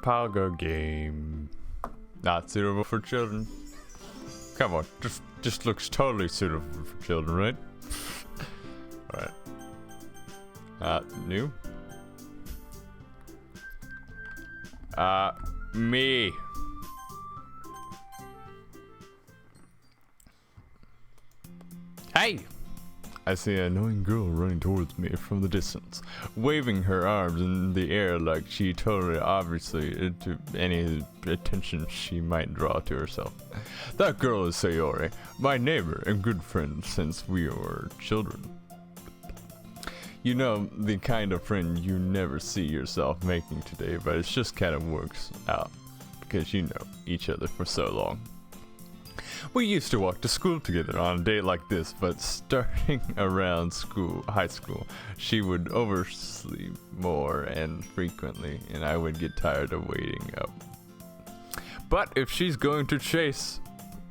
Pogo game. Not suitable for children. Come on, just looks totally suitable for children, right? Alright. New. Me. Hey! I see an annoying girl running towards me from the distance, waving her arms in the air like she totally obviously into any attention she might draw to herself. That girl is Sayori, my neighbor and good friend since we were children. You know, the kind of friend you never see yourself making today, but it just kind of works out because you know each other for so long. We used to walk to school together on a day like this, but starting around high school, she would oversleep more and frequently, and I would get tired of waiting up. But if she's going to chase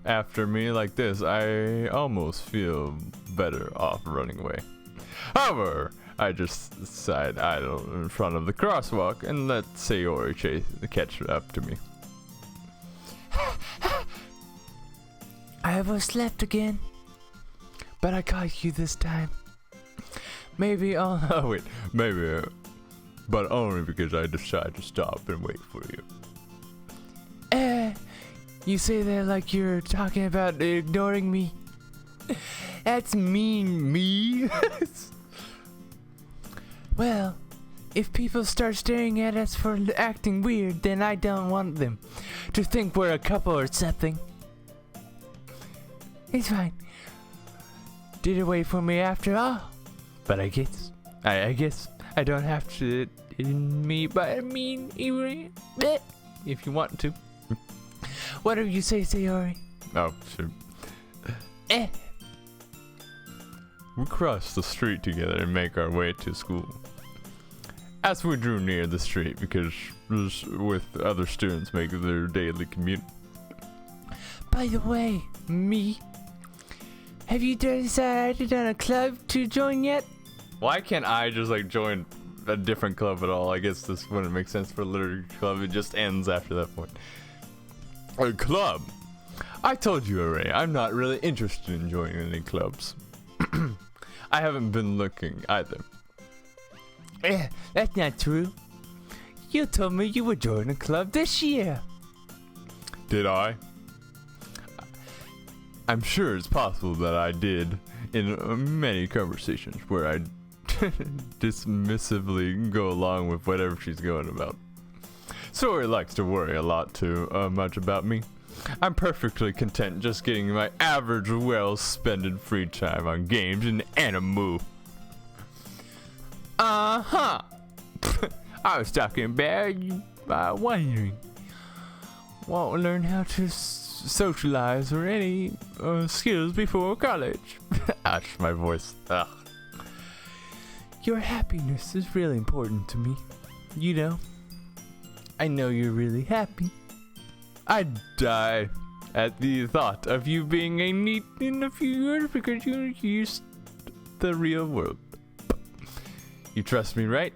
after me like this, I almost feel better off running away. However, I just decide idle in front of the crosswalk and let Sayori catch up to me. I overslept again, but I caught you this time. Maybe I'll... Oh wait, maybe, but only because I decided to stop and wait for you. You say that like you're talking about ignoring me. That's mean, me. Well, if people start staring at us for acting weird, then I don't want them to think we're a couple or something. It's fine. Didn't wait for me after all. But I guess I don't have to in me, but I mean, if you want to. Whatever you say, Sayori. Oh, sure. We crossed the street together and make our way to school. As we drew near the street, because with other students making their daily commute. By the way, me. Have you decided on a club to join yet? Why can't I just like join a different club at all? I guess this wouldn't make sense for a literary club. It just ends after that point. A club? I told you already, I'm not really interested in joining any clubs. I haven't been looking either. That's not true. You told me you would join a club this year. Did I? I'm sure it's possible that I did in many conversations where I dismissively go along with whatever she's going about. Sayori likes to worry a lot too much about me. I'm perfectly content just getting my average well-spended free time on games and anime. Uh-huh. I was talking about you wondering. Won't learn how to socialize or any skills before college. Ouch, my voice. Ugh. Your happiness is really important to me. You know. I know you're really happy. I'd die at the thought of you being a neat in a few years because you're used to the real world. You trust me, right?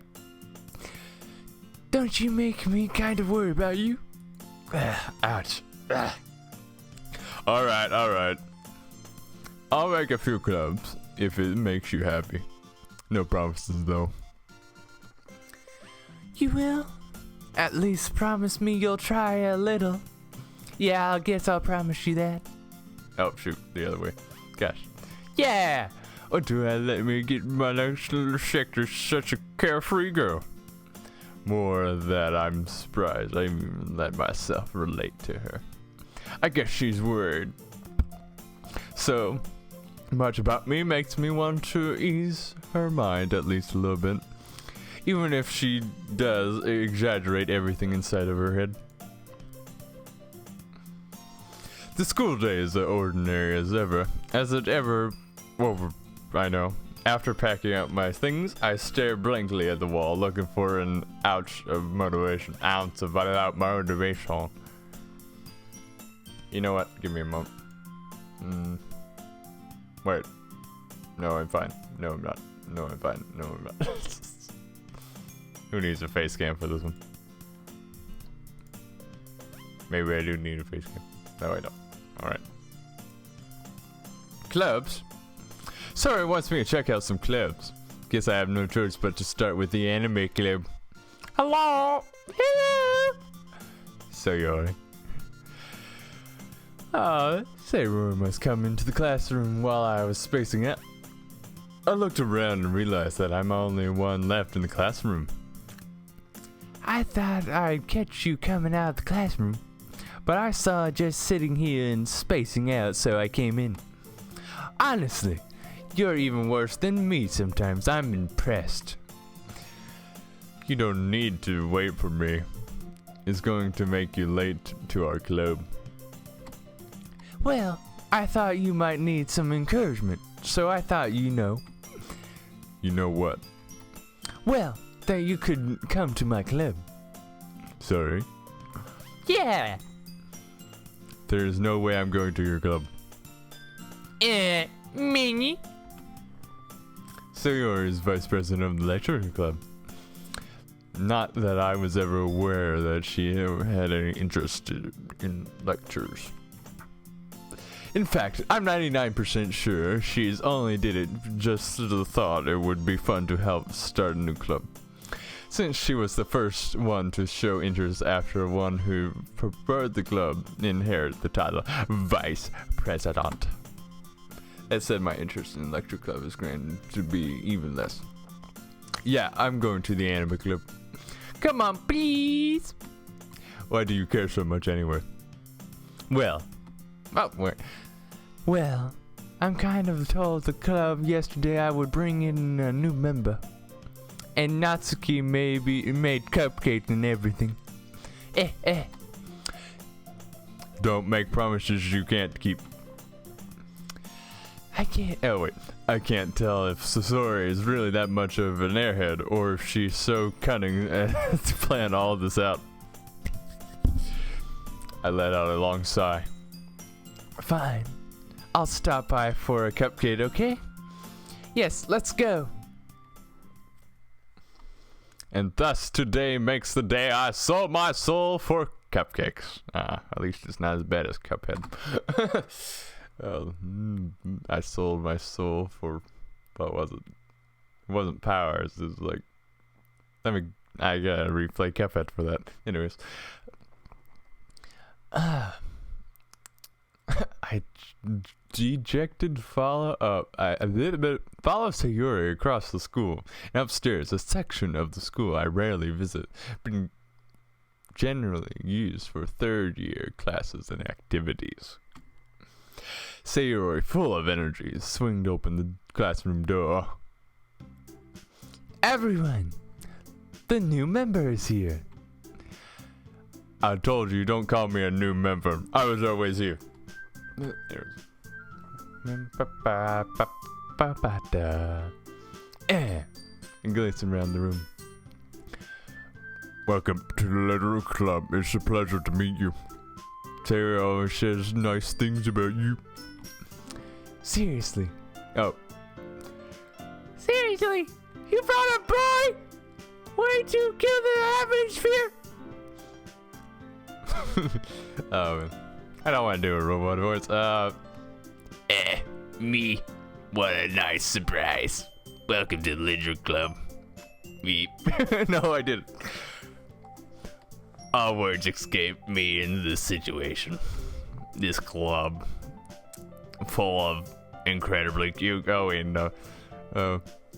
Don't you make me kind of worry about you? Ouch. Alright. I'll make a few clubs if it makes you happy. No promises though. You will? At least promise me you'll try a little. Yeah, I guess I'll promise you that. Oh shoot, the other way. Gosh. Yeah! Or do I let me get my nice little sector such a carefree girl? More that I'm surprised I even let myself relate to her. I guess she's worried. So much about me makes me want to ease her mind at least a little bit. Even if she does exaggerate everything inside of her head. The school day is as ordinary as it ever. Well, I know. After packing up my things, I stare blankly at the wall, looking for an ounce of motivation. You know what? Give me a moment. Wait. No, I'm fine. No, I'm not. No, I'm fine. No, I'm not. Who needs a face cam for this one? Maybe I do need a face cam. No, I don't. Alright. Clubs? Sorry wants me to check out some clubs. Guess I have no choice but to start with the anime club. Hello? Hello? Sayori. Sayori must come into the classroom while I was spacing out. I looked around and realized that I'm only one left in the classroom. I thought I'd catch you coming out of the classroom, but I saw just sitting here and spacing out, so I came in. Honestly, you're even worse than me sometimes. I'm impressed. You don't need to wait for me. It's going to make you late to our club. Well, I thought you might need some encouragement, so I thought You know what? well, that you could come to my club. Sorry. Yeah. There's no way I'm going to your club. Minnie. Sayori is vice president of the lecturing club. Not that I was ever aware that she had any interest in lectures. In fact, I'm 99% sure she's only did it just to the thought it would be fun to help start a new club. Since she was the first one to show interest after one who preferred the club inherit the title Vice President. That said, my interest in lecture club is going to be even less. Yeah, I'm going to the anime club. Come on, please. Why do you care so much anyway? Well, wait. Well, I'm kind of told the club yesterday I would bring in a new member. And Natsuki made cupcakes and everything. Don't make promises you can't keep. I can't. Oh wait, I can't tell if Sasori is really that much of an airhead or if she's so cunning to plan all of this out. I let out a long sigh. Fine. I'll stop by for a cupcake, okay? Yes, let's go. And thus today makes the day I sold my soul for cupcakes. At least it's not as bad as Cuphead. I sold my soul for, what was it? It wasn't powers. It was like, I gotta replay Cuphead for that. Anyways. I dejected follow Sayori across the school and upstairs, a section of the school I rarely visit, but generally used for third-year classes and activities. Sayori, full of energy, swinged open the classroom door. Everyone, the new member is here. I told you, don't call me a new member. I was always here. And glancing around the room. Welcome to the Letter Club. It's a pleasure to meet you. Terry always says nice things about you. Seriously. Oh. Seriously? You brought a boy? Way to kill the atmosphere? Oh, I don't want to do a robot voice. Me. What a nice surprise. Welcome to the Ledger Club. Me. No, I didn't. All words escape me in this situation. This club. Full of incredibly cute. Oh, wait, no.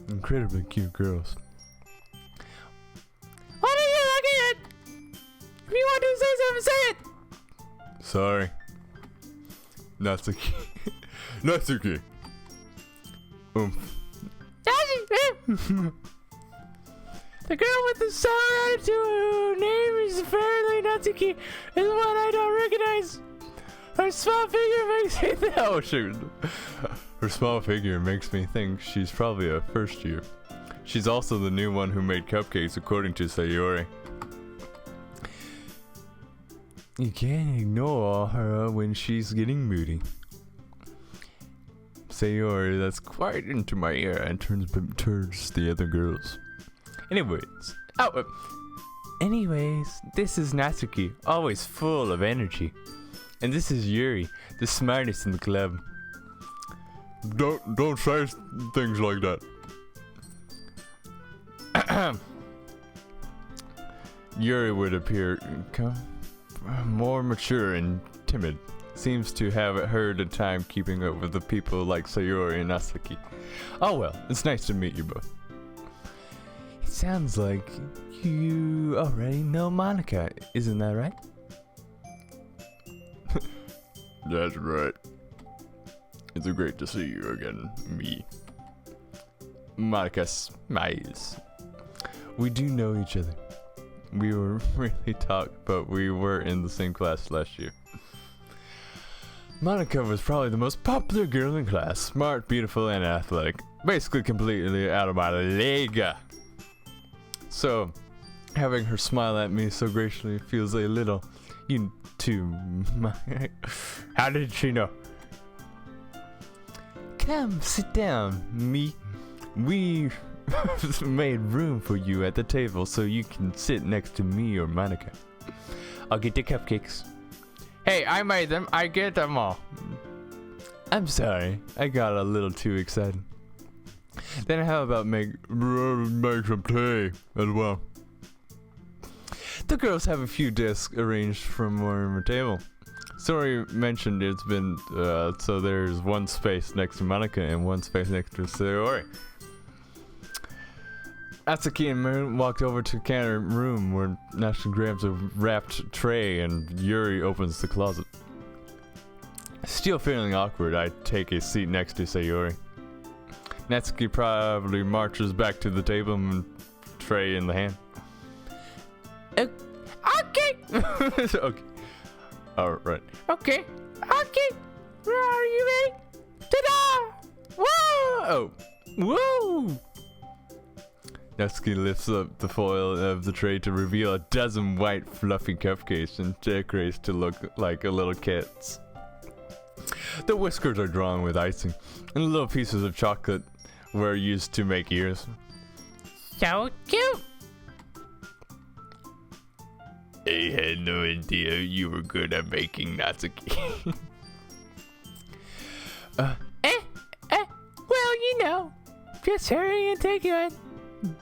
Incredibly cute girls. What are you looking at? If you want to say something, say it. Sorry. Natsuki. Natsuki. The girl with the sour attitude, whose name is apparently Natsuki, is the one I don't recognize. Her small figure makes me think. Oh, shoot. Her small figure makes me think she's probably a first year. She's also the new one who made cupcakes, according to Sayori. You can't ignore her when she's getting moody. Sayori, that's quite into my ear, and turns the other girls. Anyways, Anyways, this is Natsuki, always full of energy. And this is Yuri, the smartest in the club. Don't say things like that. Yuri would appear more mature and timid. Seems to have heard a time keeping up with the people like Sayori and Natsuki. Oh well, it's nice to meet you both. It sounds like you already know Monica, isn't that right? That's right. It's great to see you again, me. Monica smiles. We do know each other. We were really talked, but we were in the same class last year. Monica was probably the most popular girl in class. Smart, beautiful, and athletic. Basically completely out of my league. So, having her smile at me so graciously feels a little How did she know? Come, sit down, me. We made room for you at the table so you can sit next to me or Monica. I'll get the cupcakes. Hey, I made them. I get them all. I'm sorry, I got a little too excited. Then how about make some tea as well? The girls have a few desks arranged for more on the table. Sorry, mentioned it's been, so there's one space next to Monica and one space next to Sayori. Atsuki and Moon walked over to the counter room where Natsuki grabs a wrapped tray and Yuri opens the closet. Still feeling awkward, I take a seat next to Sayori. Natsuki probably marches back to the table and tray in the hand. Okay. Okay. Alright. Okay. Are you ready? Ta-da! Whoa! Woo! Natsuki lifts up the foil of the tray to reveal a dozen white fluffy cupcakes and decorates to look like a little kit's. The whiskers are drawn with icing, and little pieces of chocolate were used to make ears. So cute! I had no idea you were good at baking, Natsuki. Well, you know, just hurry and take it.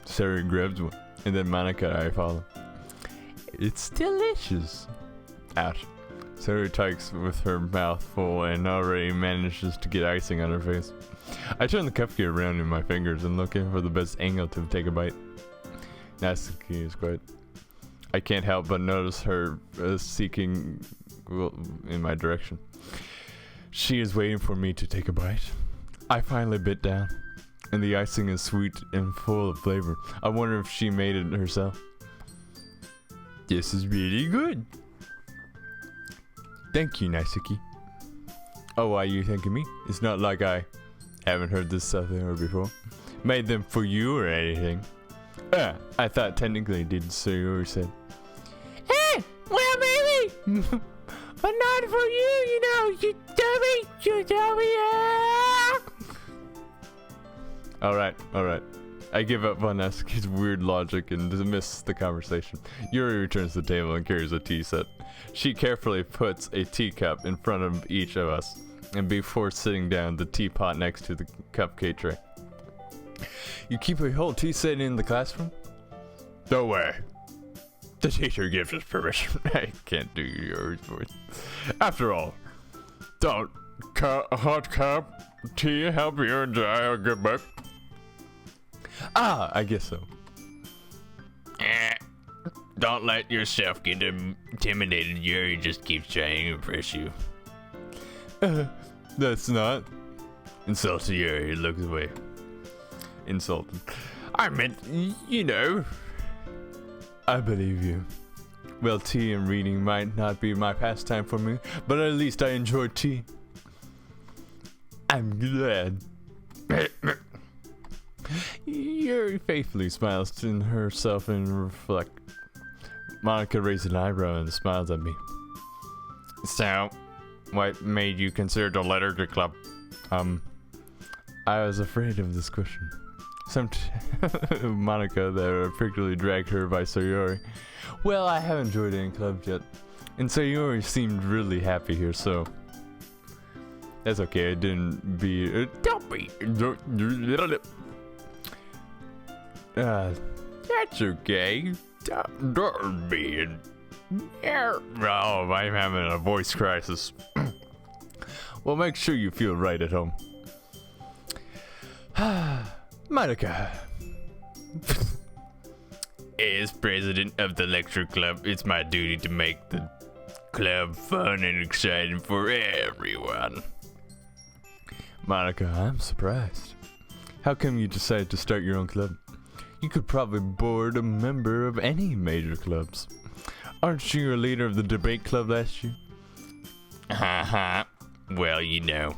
Sarah grabs one, and then Monica and I follow. It's delicious. Ouch. Sarah takes with her mouth full and already manages to get icing on her face. I turn the cupcake around in my fingers and looking for the best angle to take a bite. Natsuki is quiet. I can't help but notice her seeking in my direction. She is waiting for me to take a bite. I finally bit down, and the icing is sweet and full of flavor. I wonder if she made it herself. This is really good. Thank you, Natsuki. Oh, why are you thanking me? It's not like I haven't heard this stuff before. Made them for you or anything. I thought technically did, Sayori said. Hey, well maybe, but not for you, you know, you dummy. Alright. I give up on Natsuki's weird logic and dismiss the conversation. Yuri returns to the table and carries a tea set. She carefully puts a teacup in front of each of us, and before sitting down, the teapot next to the cupcake tray. You keep a whole tea set in the classroom? No way. The teacher gives us permission. I can't do Yuri's voice. After all, don't hot cup tea help you enjoy a good book? I guess so. Don't let yourself get intimidated. Yuri just keeps trying to impress you. That's not. Insulted Yuri looks away. Insulted. I meant, you know. I believe you. Well, tea and reading might not be my pastime for me, but at least I enjoy tea. I'm glad. Yuri faithfully smiles to herself and reflect. Monica raises an eyebrow and smiles at me. So, what made you consider the liturgy club? I was afraid of this question. Monica that particularly dragged her by Sayori. Well, I haven't joined any clubs yet, and Sayori seemed really happy here, so that's okay. I didn't be. Don't be. That's okay. Don't be. Oh, I'm having a voice crisis. Well, make sure you feel right at home. Monica. As president of the lecture club, it's my duty to make the club fun and exciting for everyone. Monica, I'm surprised. How come you decided to start your own club? You could probably board a member of any major clubs. Aren't you a leader of the debate club last year? Well, you know.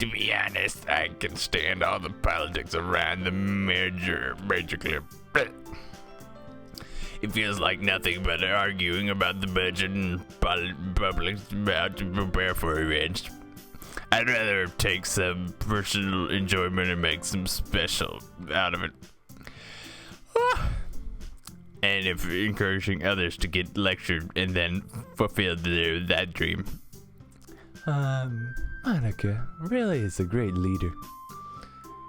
To be honest, I can stand all the politics around the major club. It feels like nothing but arguing about the budget and public's about to prepare for events. I'd rather take some personal enjoyment and make some special out of it. And if encouraging others to get lectured and then fulfill that dream. Monica really is a great leader.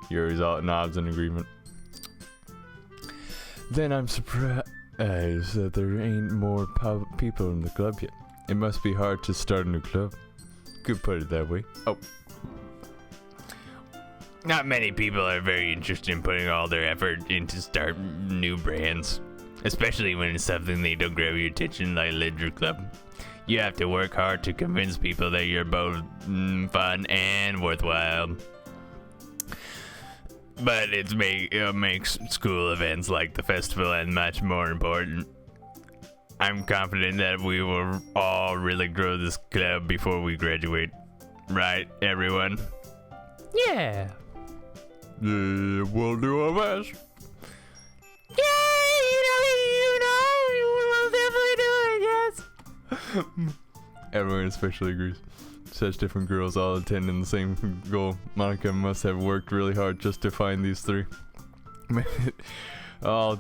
Yuri's all nods in agreement. Then I'm surprised that there ain't more people in the club yet. It must be hard to start a new club. Could put it that way. Oh. Not many people are very interested in putting all their effort into start new brands. Especially when it's something they don't grab your attention like a lecture club. You have to work hard to convince people that you're both fun and worthwhile. But it makes school events like the festival and much more important. I'm confident that we will all really grow this club before we graduate. Right, everyone? Yeah. Yeah, we'll do our best. Everyone especially agrees. Such different girls all attending the same goal. Monica must have worked really hard just to find these three. All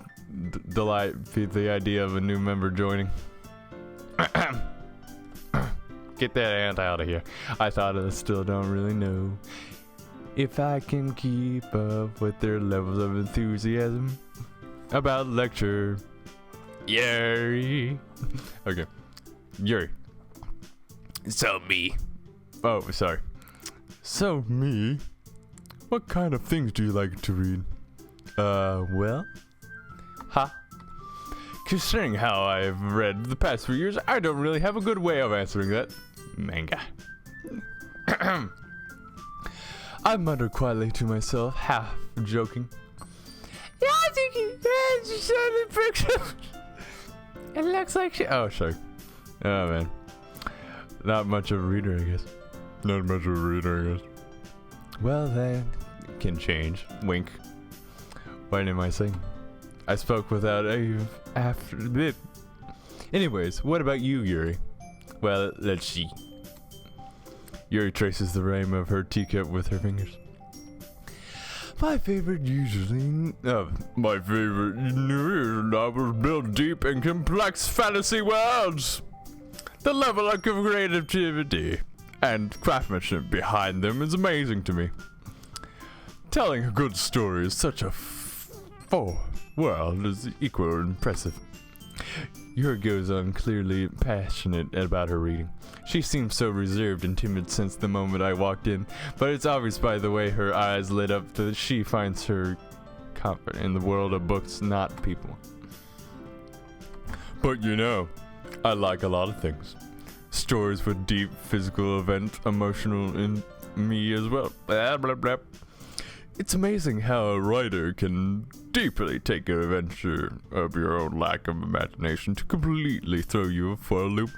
delight the idea of a new member joining. Get that ant out of here. I thought I still don't really know if I can keep up with their levels of enthusiasm about lecture. Yuri. Okay. Yuri. So me. Oh, sorry. So me? What kind of things do you like to read? Well? Considering how I've read the past few years, I don't really have a good way of answering that. Manga. I muttered quietly to myself, half joking. Yeah, I think she sounded fictional. It looks like she. Oh, sorry. Oh, man. Not much of a reader, I guess. Not much of a reader, I guess. Well, that can change. Wink. Why didn't I sing? I spoke without a after bit. Anyways, what about you, Yuri? Well, let's see. Yuri traces the rim of her teacup with her fingers. My favorite novels build deep and complex fantasy worlds. The level of creativity and craftsmanship behind them is amazing to me. Telling a good story is such a world is equally impressive. Yuri goes on, clearly passionate about her reading. She seems so reserved and timid since the moment I walked in, but it's obvious by the way her eyes lit up that she finds her comfort in the world of books, not people. But you know, I like a lot of things. Stories with deep physical event, emotional in me as well. Blah, blah, blah. It's amazing how a writer can deeply take an adventure of your own lack of imagination to completely throw you for a loop.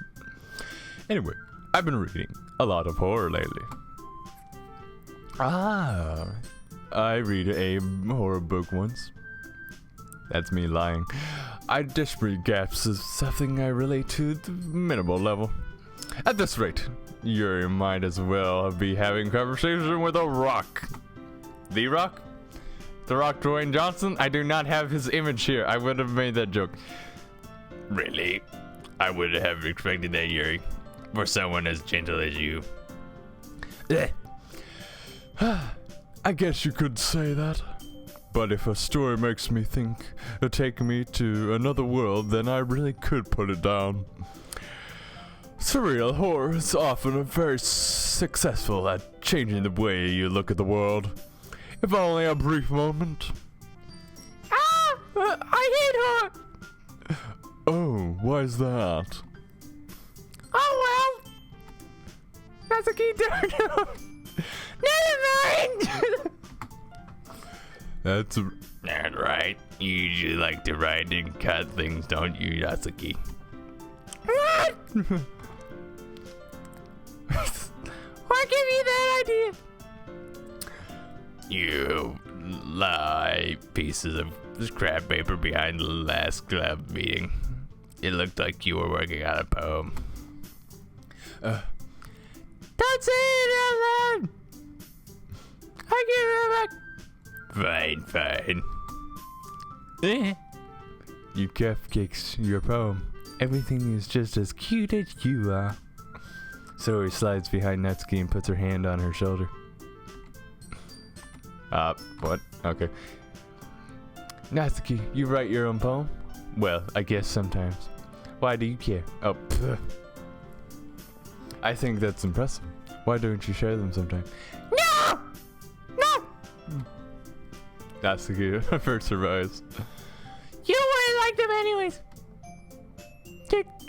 Anyway, I've been reading a lot of horror lately. I read a horror book once. That's me lying. I desperately gasp as something I relate to the minimal level. At this rate, you might as well be having conversation with a rock. The Rock? The Rock Dwayne Johnson? I do not have his image here. I would have made that joke. Really? I would have expected that, Yuri. For someone as gentle as you. I guess you could say that. But if a story makes me think or take me to another world, then I really could put it down. Surreal horror is often very successful at changing the way you look at the world. If only a brief moment. I hate her! Oh, why is that? Oh well! That's a key to Never mind! That's right. You usually like to write and cut things, don't you, Yasuki? What gave you that idea? You lie pieces of scrap paper behind the last club meeting. It looked like you were working on a poem. Don't say it out loud! I give it back. Fine. You cupcakes your poem. Everything is just as cute as you are. Sori slides behind Natsuki and puts her hand on her shoulder. What? Okay. Natsuki, you write your own poem? Well, I guess sometimes. Why do you care? Oh, pfft. I think that's impressive. Why don't you share them sometime? No! Natsuki first surprise. You wouldn't like them anyways.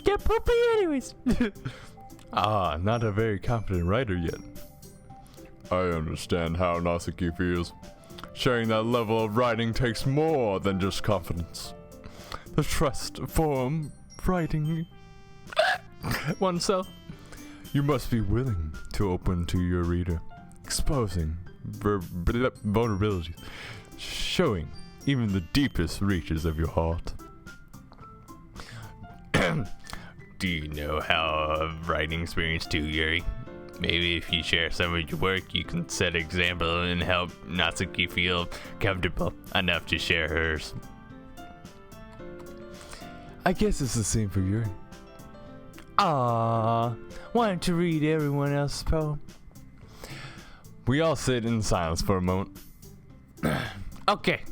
They're poopy anyways. Not a very confident writer yet. I understand how Natsuki feels. Sharing that level of writing takes more than just confidence. The trust form writing oneself. You must be willing to open to your reader, exposing vulnerabilities, showing even the deepest reaches of your heart. Do you know how writing experience too, Yuri? Maybe if you share some of your work, you can set an example and help Natsuki feel comfortable enough to share hers. I guess it's the same for Yuri. Why don't you read everyone else's poem? We all sit in silence for a moment. Okay.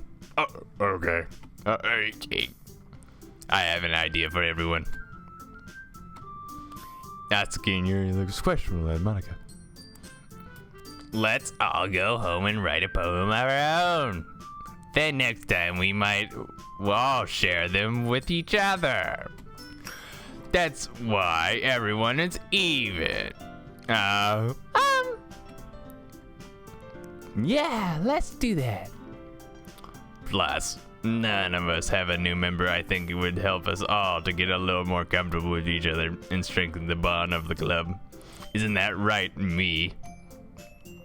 Okay. I have an idea for everyone. Natsuki and Yuri looks questionable at Monica. Let's all go home and write a poem of our own. Then next time we might all share them with each other. That's why everyone is even. Yeah, let's do that. Plus, none of us have a new member. I think it would help us all to get a little more comfortable with each other and strengthen the bond of the club. Isn't that right, me?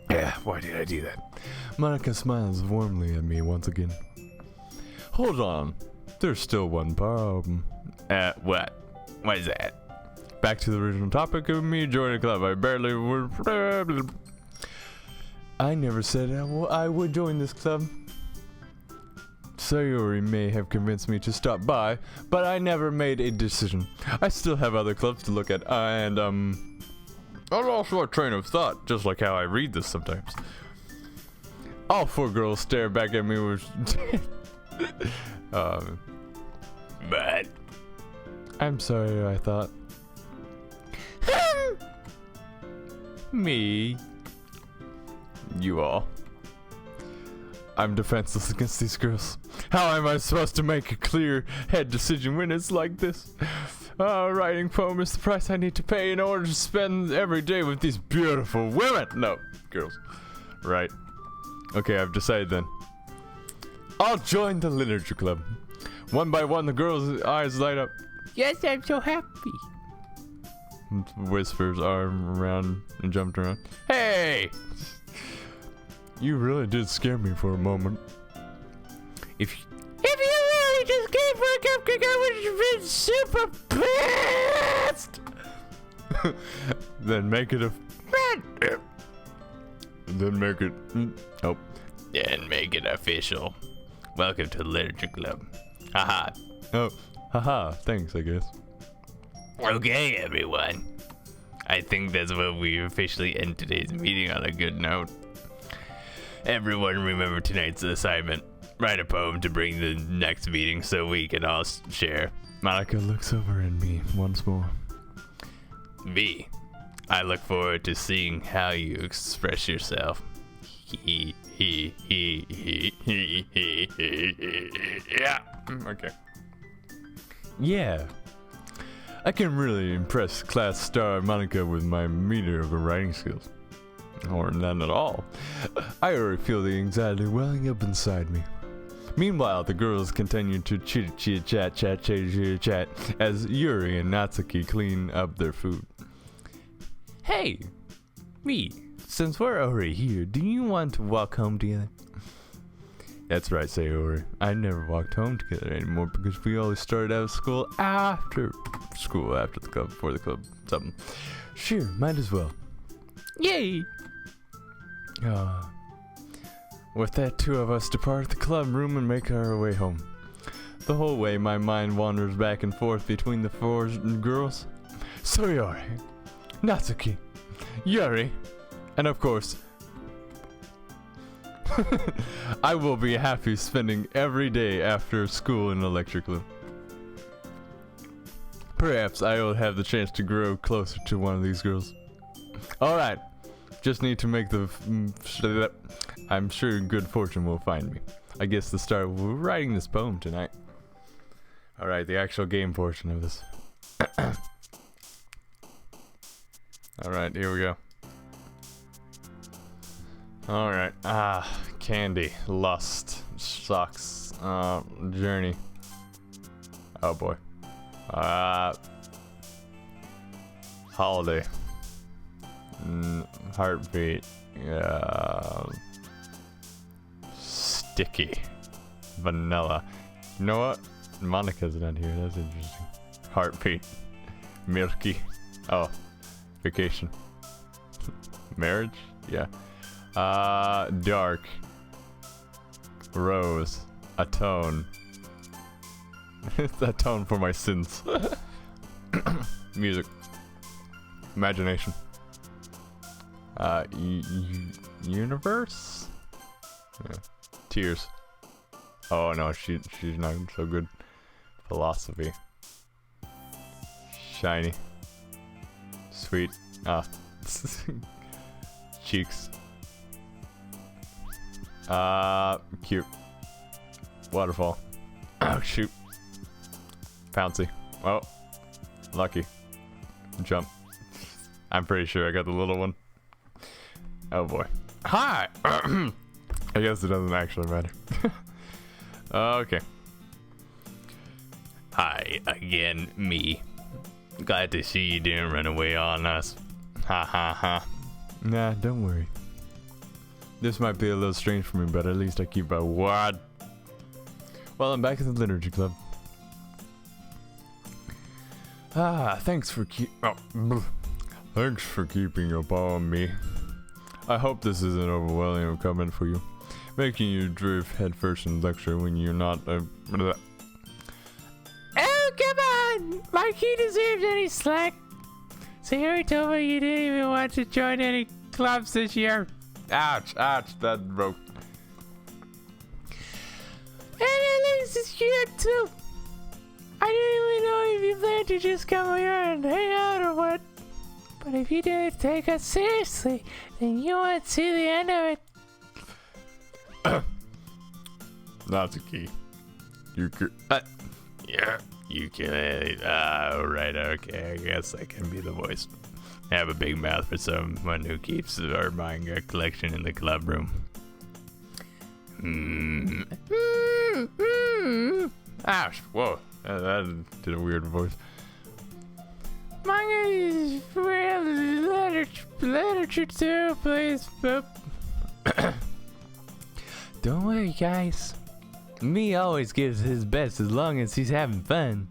Yeah, why did I do that? Monica smiles warmly at me once again. Hold on. There's still one problem. What? What is that? Back to the original topic of me joining a club. I never said I would join this club. Sayori may have convinced me to stop by, but I never made a decision. I still have other clubs to look at, and I'll also a train of thought, just like how I read this sometimes. All four girls stare back at me with But I'm sorry, I thought. Me. You all. I'm defenseless against these girls. How am I supposed to make a clear head decision when it's like this? Writing poem is the price I need to pay in order to spend every day with these beautiful women. No, girls. Right. Okay, I've decided then. I'll join the literature club. One by one, the girls' eyes light up. yes, I'm so happy. Whispers arm around and jumped around. Hey! You really did scare me for a moment. If you really just came for a cupcake, I would have been super pissed! Then make it a... Then make it... Oh. and make it official. Welcome to the Literature Club. Haha. Oh, haha, thanks, I guess. Okay, everyone. I think that's what we officially end today's meeting on a good note. Everyone remember tonight's assignment. Write a poem to bring the next meeting so we can all share. Monica looks over at me once more. V, I look forward to seeing how you express yourself. Yeah. Okay. Yeah. I can really impress class star Monica with my meter of her writing skills. Or none at all. I already feel the anxiety welling up inside me. Meanwhile, the girls continue to chat as Yuri and Natsuki clean up their food. Hey, me, since we're already here, do you want to walk home together? That's right, Sayori. I never walked home together anymore because we always started out of school after the club, before the club, something. Sure, might as well. Yay! With that, two of us depart the club room and make our way home. The whole way, my mind wanders back and forth between the four girls. Sayori, Natsuki, Yuri, and of course, I will be happy spending every day after school in the lecture club. Perhaps I will have the chance to grow closer to one of these girls. Alright, just need to make I'm sure good fortune will find me. I guess the start of writing this poem tonight. Alright, the actual game portion of this. Alright, here we go. Alright, candy, lust, socks, journey. Oh boy. Holiday. Heartbeat. Sticky. Vanilla. You know what? Monica's not here. That's interesting. Heartbeat. Milky. Oh. Vacation. Marriage? Yeah. Dark. Rose. Atone. Atone for my sins. Music. Imagination. Universe? Yeah. Tears. Oh no, she's not so good. Philosophy. Shiny. Sweet. Cheeks. Cute. Waterfall. Oh shoot. Pouncy. Oh. Lucky. Jump. I'm pretty sure I got the little one. Oh boy. Hi! I guess it doesn't actually matter. Okay. Hi again, me. Glad to see you didn't run away on us. Ha ha ha. Nah, don't worry. This might be a little strange for me, but at least I keep my word. Well, I'm back at the Literature Club. Thanks for keeping your paw on me. I hope this isn't overwhelming coming for you, making you drift headfirst in lecture when you're not Oh, come on! Mikey deserves any slack. Sayori told me you didn't even want to join any clubs this year. Ouch, that broke. And at least it's here too. I didn't even know if you planned to just come here and hang out or what. But if you didn't take us seriously, then you won't see the end of it. Natsuki. You could. Yeah, you can. Alright, okay, I guess I can be the voice. Have a big mouth for someone who keeps our manga collection in the club room. Ouch, whoa. That did a weird voice. Manga is real literature too, please. Don't worry, guys. Me always gives his best as long as he's having fun.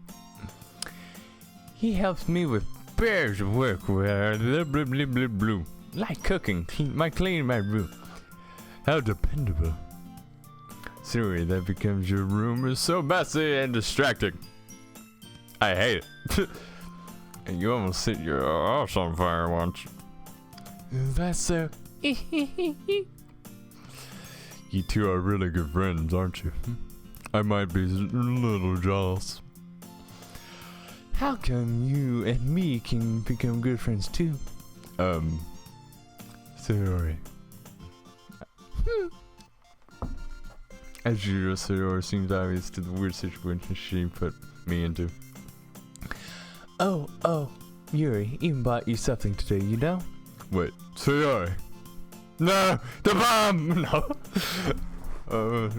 He helps me with bears of work, like cooking, cleaning my room. How dependable. Sorry, that becomes your room is so messy and distracting. I hate it. And you almost set your house on fire once. That's so. You two are really good friends, aren't you? I might be a little jealous. How come you and me can become good friends too? Sayori. As usual, Sayori seems obvious to the weird situation she put me into. Oh, Yuri even bought you something today, you know? Wait, Sayori. No, the bomb! No.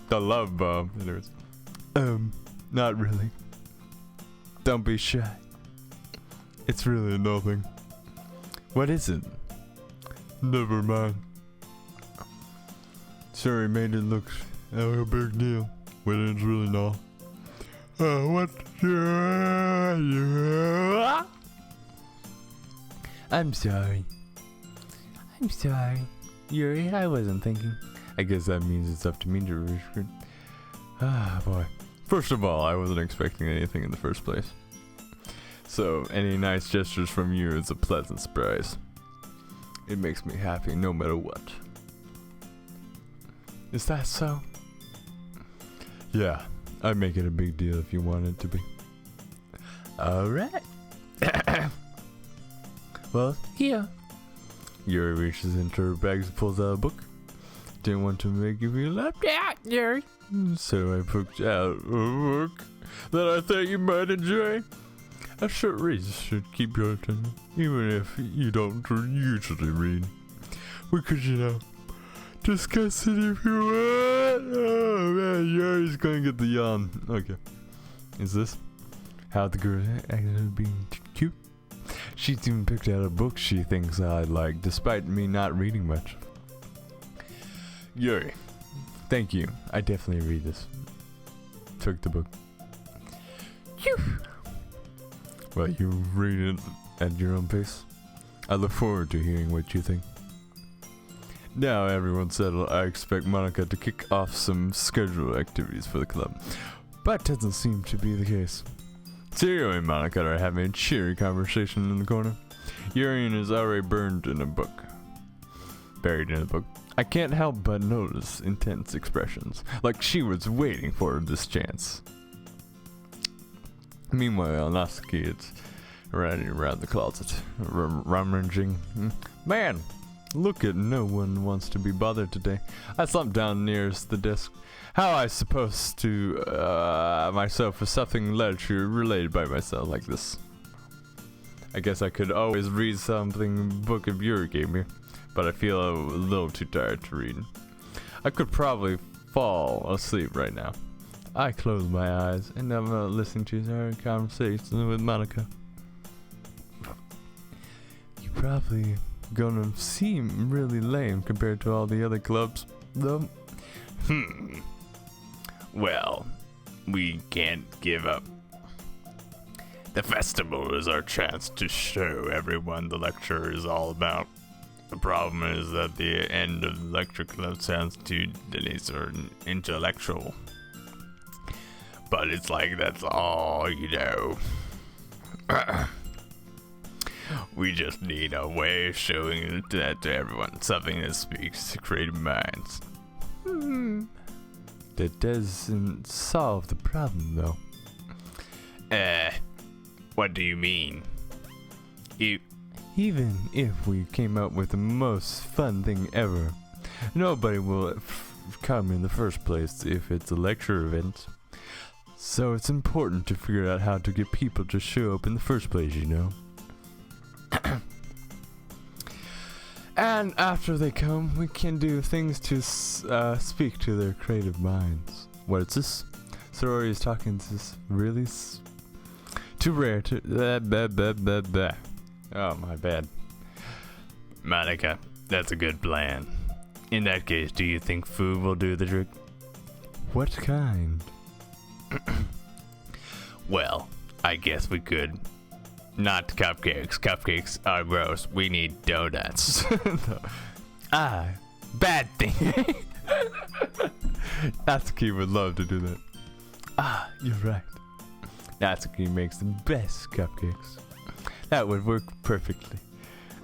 The love bomb. Anyways. Not really. Don't be shy. It's really nothing. What is it? Never mind. Sorry, made it look like a big deal, when it's really not. What? I'm sorry. Yuri, I wasn't thinking. I guess that means it's up to me to restrict. Ah, boy. First of all, I wasn't expecting anything in the first place. So, any nice gestures from you is a pleasant surprise. It makes me happy no matter what. Is that so? Yeah, I'd make it a big deal if you want it to be. Alright. Well, yeah. Yuri reaches into her bags and pulls out a book. Didn't want to make you feel left out, Yuri. So I picked out a book that I thought you might enjoy. A short read should keep your attention, even if you don't usually read. We could, discuss it if you want. Oh man, Yuri's gonna get the yawn. Okay. Is this how the girl acted being cute? She's even picked out a book she thinks I like, despite me not reading much. Yuri, thank you. I definitely read this. Took the book. Phew. Well, you read it at your own pace. I look forward to hearing what you think. Now everyone's settled, I expect Monica to kick off some scheduled activities for the club. But doesn't seem to be the case. Sirio and Monica are having a cheery conversation in the corner. Urian is already buried in a book. I can't help but notice intense expressions, like she was waiting for this chance. Meanwhile, Natsuki is running around the closet, rummaging. Man, look at no one wants to be bothered today. I slumped down nearest the desk. How I supposed to myself with something literature related by myself like this? I guess I could always read something book if Yuri gave me, but I feel a little too tired to read. I could probably fall asleep right now. I close my eyes and I'm listening to her conversation with Monica. You're probably gonna seem really lame compared to all the other clubs, though. Well, we can't give up. The festival is our chance to show everyone the lecture is all about. The problem is that the end of the lecture club sounds too dense or intellectual. But it's like that's all, We just need a way of showing that to everyone. Something that speaks to creative minds. That doesn't solve the problem, though. What do you mean? Even if we came up with the most fun thing ever, nobody will come in the first place if it's a lecture event. So it's important to figure out how to get people to show up in the first place, And after they come, we can do things to speak to their creative minds. What is this? Sorori is talking to this really too rare to... Oh, my bad. Monica, that's a good plan. In that case, do you think food will do the trick? What kind? Well, I guess we could. Not cupcakes. Cupcakes are gross. We need donuts. Ah, Bad thing. Natsuki would love to do that. Ah, you're right. Natsuki makes the best cupcakes. That would work perfectly.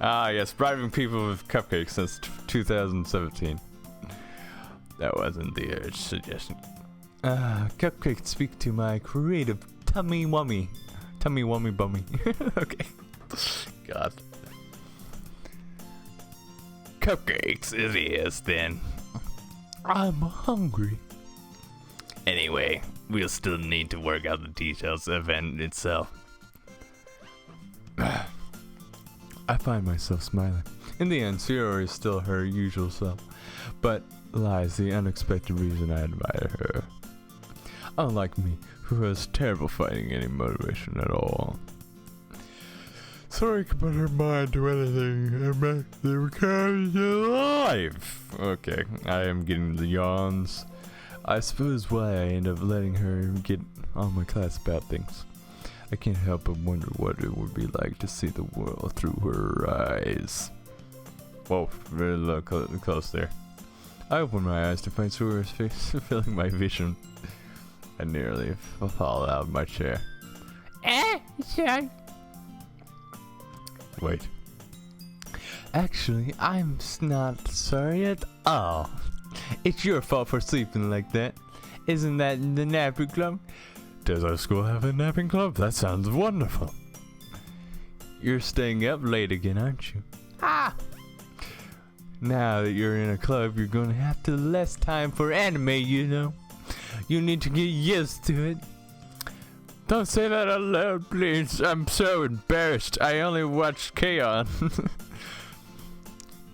Ah, yes, bribing people with cupcakes since 2017. That wasn't the suggestion. Cupcakes speak to my creative tummy wummy bummy. Okay. God. Cupcakes it is then. I'm hungry. Anyway, we'll still need to work out the details of the event itself. I find myself smiling. In the end, Sayori is still her usual self, but lies the unexpected reason I admire her. Unlike me, who has terrible fighting any motivation at all. Sayori can put her mind to anything and make them come to life. Okay, I am getting the yawns. I suppose why I end up letting her get on my class about things. I can't help but wonder what it would be like to see the world through her eyes. Whoa, really close there. I open my eyes to find Sayori's face filling my vision. I nearly fall out of my chair. Sorry. Wait. Actually, I'm not sorry at all. It's your fault for sleeping like that. Isn't that the napping club? Does our school have a napping club? That sounds wonderful. You're staying up late again, aren't you? Ah, Now that you're in a club, you're gonna have to less time for anime, you know. You need to get used to it. Don't say that out loud, please. I'm so embarrassed. I only watched K-On!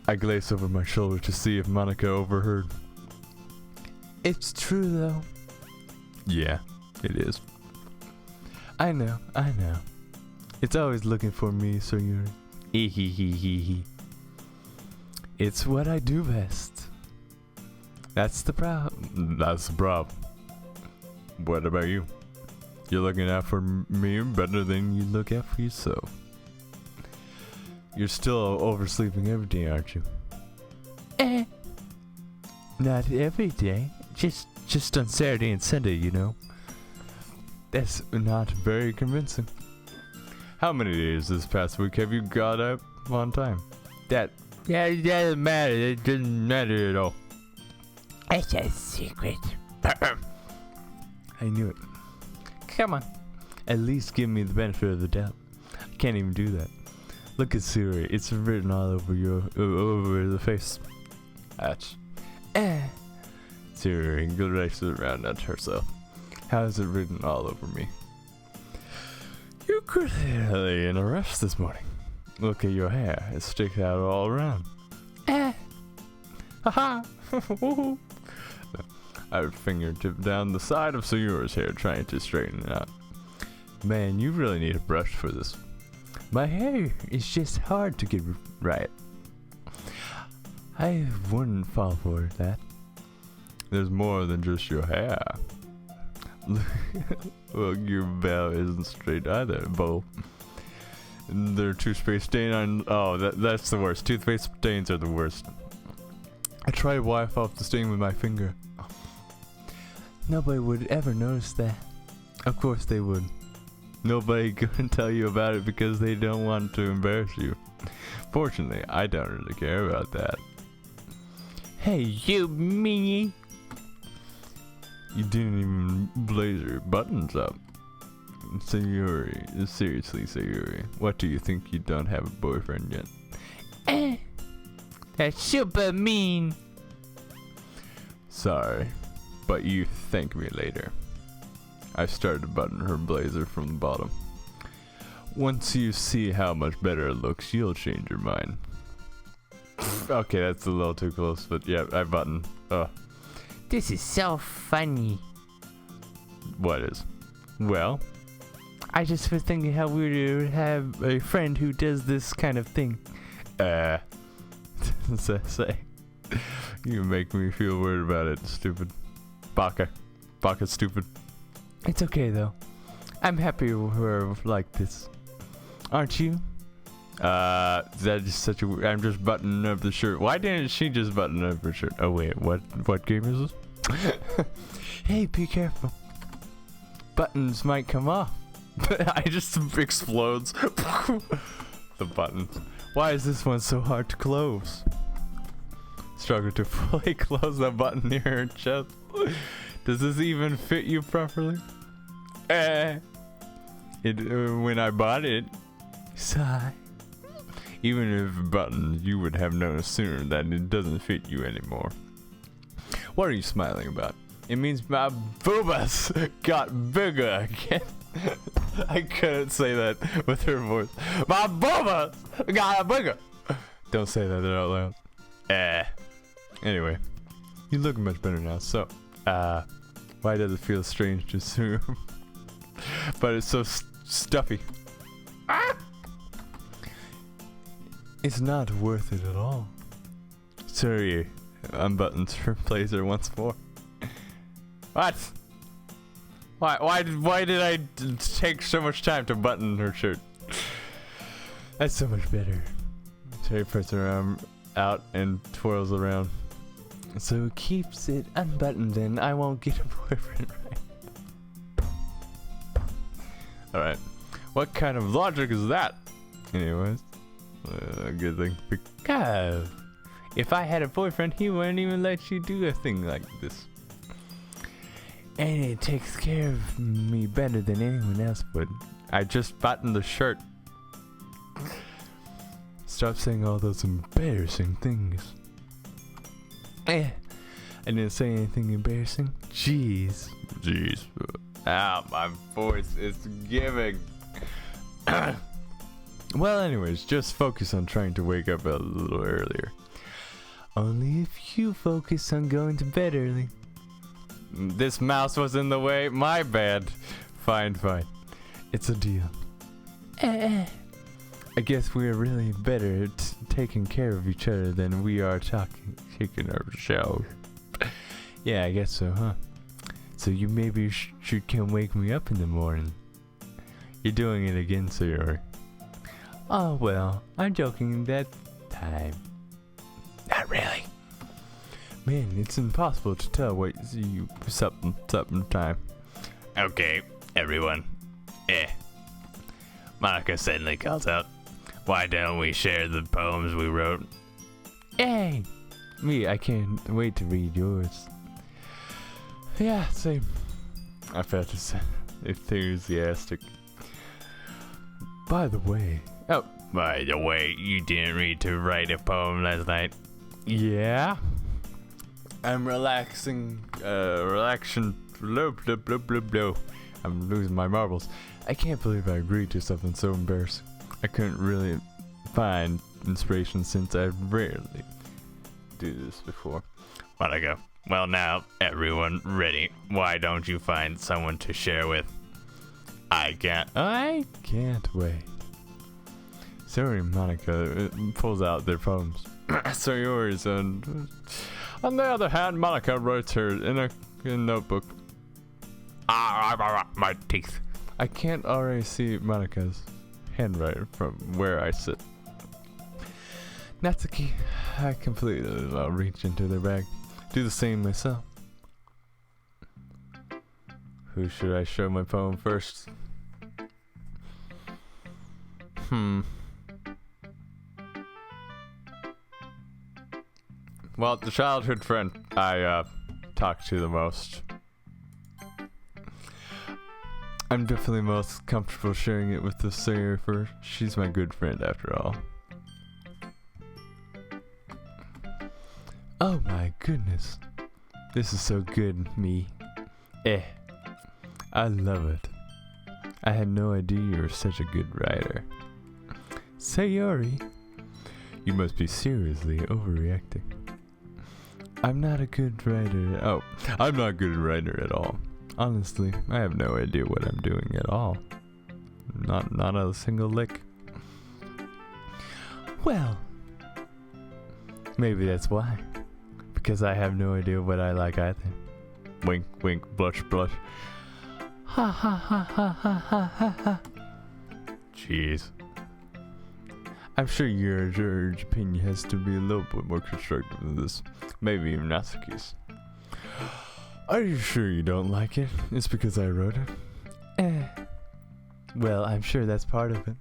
I glaze over my shoulder to see if Monica overheard. It's true, though. Yeah, it is. I know. It's always looking for me, so you're... It's what I do best. That's the problem. That's the problem. What about you? You're looking out for me better than you look out for yourself. You're still oversleeping every day, aren't you? Not every day. Just on Saturday and Sunday, you know. That's not very convincing. How many days this past week have you got up on time? Yeah, it doesn't matter. It didn't matter at all. it's a secret. I knew it. Come on. At least give me the benefit of the doubt. I can't even do that. Look at Siri. It's written all over over the face. Ouch. Eh. Siri glances around at herself. How is it written all over me? You're clearly in a rush this morning. Look at your hair. It sticks out all around. Haha. I would fingertip down the side of Sayori's hair, trying to straighten it out. Man, you really need a brush for this. My hair is just hard to get right. I wouldn't fall for that. There's more than just your hair. Well, your bow isn't straight either, Bo. There are toothpaste stain on... Oh, that's the worst. Toothpaste stains are the worst. I tried to wipe off the stain with my finger. Nobody would ever notice that. Of course they would. Nobody can tell you about it because they don't want to embarrass you. Fortunately, I don't really care about that. Hey, you meanie. You didn't even blaze your buttons up. Sayori, seriously, Sayori, what do you think you don't have a boyfriend yet? That's super mean. Sorry, but you thank me later. I started to button her blazer from the bottom. Once you see how much better it looks, you'll change your mind. Okay, that's a little too close, but yeah, I buttoned. This is so funny. What is? Well, I just was thinking how weird it would have a friend who does this kind of thing. say. You make me feel weird about it, stupid. Baka, stupid. It's okay though. I'm happy we're like this. Aren't you? That is such a. I'm just buttoning up the shirt. Why didn't she just button up her shirt? Oh wait, what game is this? Hey, be careful. Buttons might come off. I just explodes. The buttons. Why is this one so hard to close? Struggle to fully close the button near her chest. Does this even fit you properly? When I bought it, sigh. Even if buttons, you would have noticed sooner that it doesn't fit you anymore. What are you smiling about? It means my boobas got bigger again. I couldn't say that with her voice. My boobas got bigger. Don't say that out loud. Anyway, you look much better now. So, why does it feel strange to assume? But it's so stuffy. Ah! It's not worth it at all. Sorry, unbuttons her blazer once more. What? Why did I take so much time to button her shirt? That's so much better. Terry puts her arm out and twirls around. So keeps it unbuttoned and I won't get a boyfriend, right? Alright. What kind of logic is that? Anyways. Good thing. Because if I had a boyfriend, he wouldn't even let you do a thing like this. And it takes care of me better than anyone else would. I just buttoned the shirt. Stop saying all those embarrassing things. I didn't say anything embarrassing. Jeez. Ah, my voice is giving. Well, anyways, just focus on trying to wake up a little earlier. Only if you focus on going to bed early. This mouse was in the way. My bad. Fine. It's a deal. I guess we're really better at taking care of each other than we are taking our shower. Yeah, I guess so, huh? So you maybe should come wake me up in the morning. You're doing it again, Sayori. Oh, well, I'm joking that time. Not really. Man, it's impossible to tell what you something time. Okay, everyone. Monica suddenly calls out, why don't we share the poems we wrote? Hey! Me, I can't wait to read yours. Yeah, same. I felt enthusiastic. By the way, you didn't read to write a poem last night? Yeah? I'm relaxing, blah, blah, blah, blah, blah. I'm losing my marbles. I can't believe I agreed to something so embarrassing. I couldn't really find inspiration since I rarely do this before. Monica, well now, everyone ready. Why don't you find someone to share with? I can't wait. Sorry, Monica pulls out their poems. Sayori's on the other hand, Monica writes her in a notebook. My teeth. I can't already see Monica's handwriting from where I sit. Natsuki, I completely reach into their bag. Do the same myself. Who should I show my poem first? Well, the childhood friend I talk to the most. I'm definitely most comfortable sharing it with the singer first. She's my good friend after all. Oh my goodness. This is so good, me. I love it. I had no idea you were such a good writer. Sayori, you must be seriously overreacting. I'm not a good writer. I'm not a good writer at all. Honestly, I have no idea what I'm doing at all. Not a single lick. Well, maybe that's why. Because I have no idea what I like either. Wink, wink, blush, blush. Ha ha ha ha ha ha ha ha. Jeez. I'm sure your opinion has to be a little bit more constructive than this. Maybe even Natsuki's. Are you sure you don't like it? It's because I wrote it? Well, I'm sure that's part of it.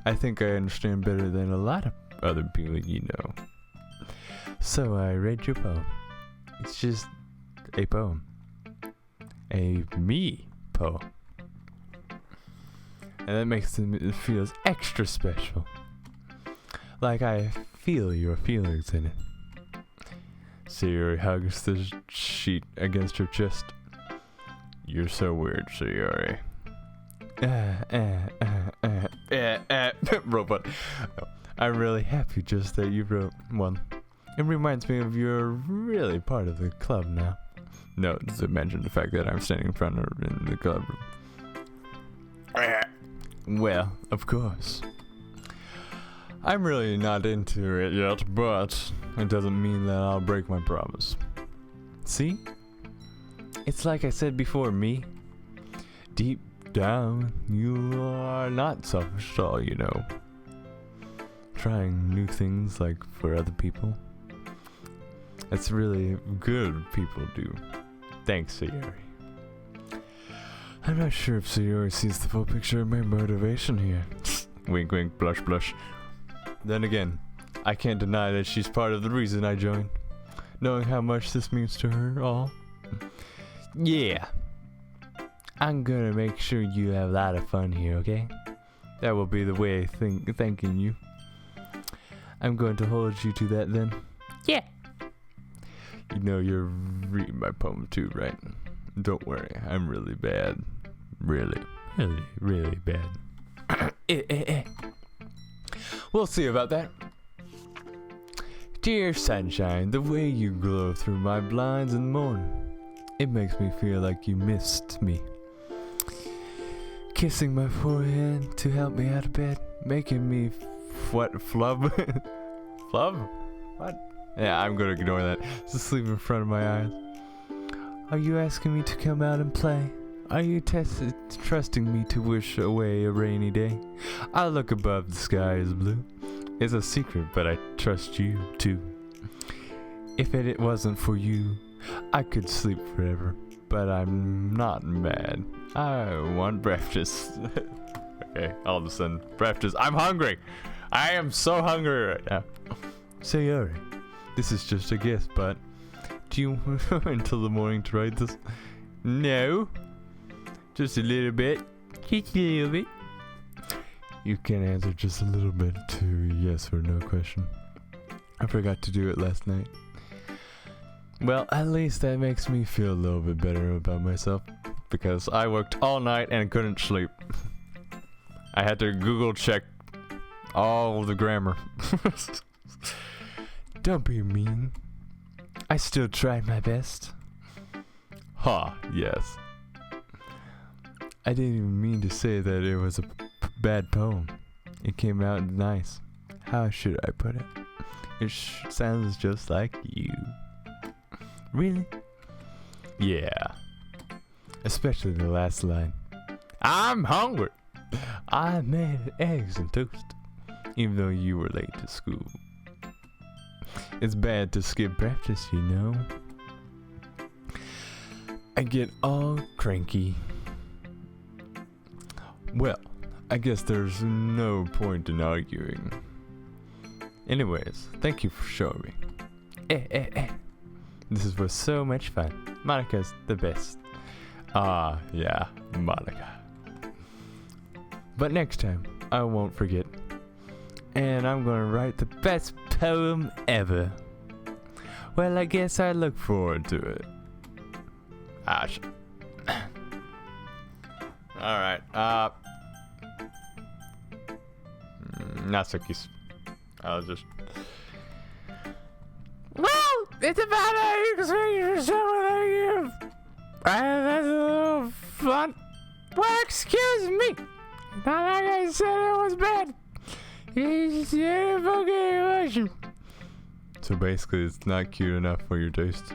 I think I understand better than a lot of other people you know. So I read your poem. It's just a poem. A me poem. And that makes it feels extra special. Like I feel your feelings in it. Sayori hugs the sheet against her chest. You're so weird, Sayori. Robot. I'm really happy just that you wrote one. It reminds me of you're really part of the club now. No, just imagine the fact that I'm standing in front of her in the club room. Well, of course. I'm really not into it yet, but it doesn't mean that I'll break my promise. See? It's like I said before, me. Deep down, you are not selfish at all, you know. Trying new things like for other people. That's really good people do. Thanks, Sayori. I'm not sure if Sayori sees the full picture of my motivation here. Wink, wink, blush, blush. Then again, I can't deny that she's part of the reason I joined. Knowing how much this means to her all. Yeah. I'm gonna make sure you have a lot of fun here, okay? That will be the way of thanking you. I'm going to hold you to that then. Yeah. You know you're reading my poem too, right? Don't worry, I'm really bad. Really, really, really bad. We'll see about that. Dear sunshine, the way you glow through my blinds in the morning, it makes me feel like you missed me. Kissing my forehead to help me out of bed, making me flub? Flub? What? Yeah, I'm gonna ignore that. Just sleep in front of my eyes. Are you asking me to come out and play? Are you trusting me to wish away a rainy day? I look above, the sky is blue. It's a secret, but I trust you too. If it wasn't for you, I could sleep forever. But I'm not mad. I want breakfast. Okay, all of a sudden, breakfast. I'm hungry. I am so hungry right now. Sayori, this is just a guess, but do you want until the morning to write this? No. Just a little bit. Just a little bit. You can answer just a little bit to yes or no question. I forgot to do it last night. Well, at least that makes me feel a little bit better about myself, because I worked all night and couldn't sleep. I had to Google check all the grammar. Don't be mean. I still tried my best. Ha, yes. I didn't even mean to say that it was a bad poem. It came out nice. How should I put it? It sounds just like you. Really? Yeah. Especially the last line. I'm hungry. I made eggs and toast, even though you were late to school. It's bad to skip breakfast, you know. I get all cranky. Well, I guess there's no point in arguing. Anyways, thank you for showing me. This was so much fun. Monica's the best. Ah, yeah, Monica. But next time, I won't forget. And I'm gonna write the best poem ever. Well, I guess I look forward to it. Alright, Natsuki's. I'll just... Well, it's about how you can like you. That's a little fun. Well, excuse me. Not like I said it was bad. It's a fucking emotion. So basically, it's not cute enough for your taste.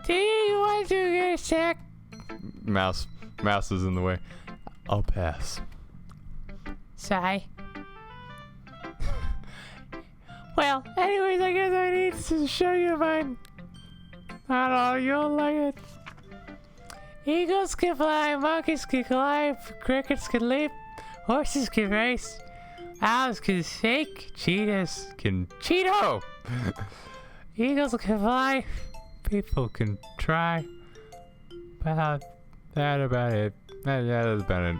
Do you want to get a sack? Mouse is in the way. I'll pass. Sigh. Well, anyways, I guess I need to show you mine. I don't know, you'll like it. Eagles can fly, monkeys can climb, crickets can leap, horses can race, owls can shake, cheetahs can Cheeto! Eagles can fly, people can try. But that about it. That is about it.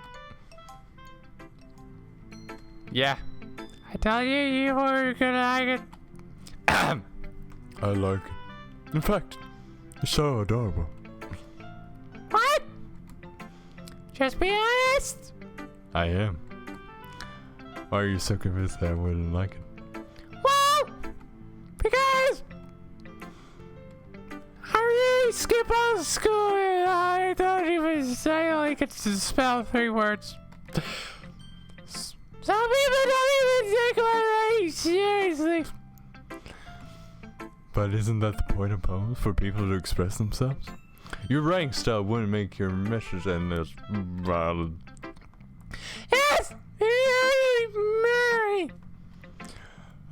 Yeah. I tell you, you were gonna like it. I like it. In fact, it's so adorable. What? Just be honest. I am. Why are you so convinced that I wouldn't like it? Well, because I really skip out of school and I only get to spell 3 words. Some people don't even take my writing seriously. But isn't that the point of poems? For people to express themselves? Your writing style wouldn't make your message and as valid. Yes! Mary!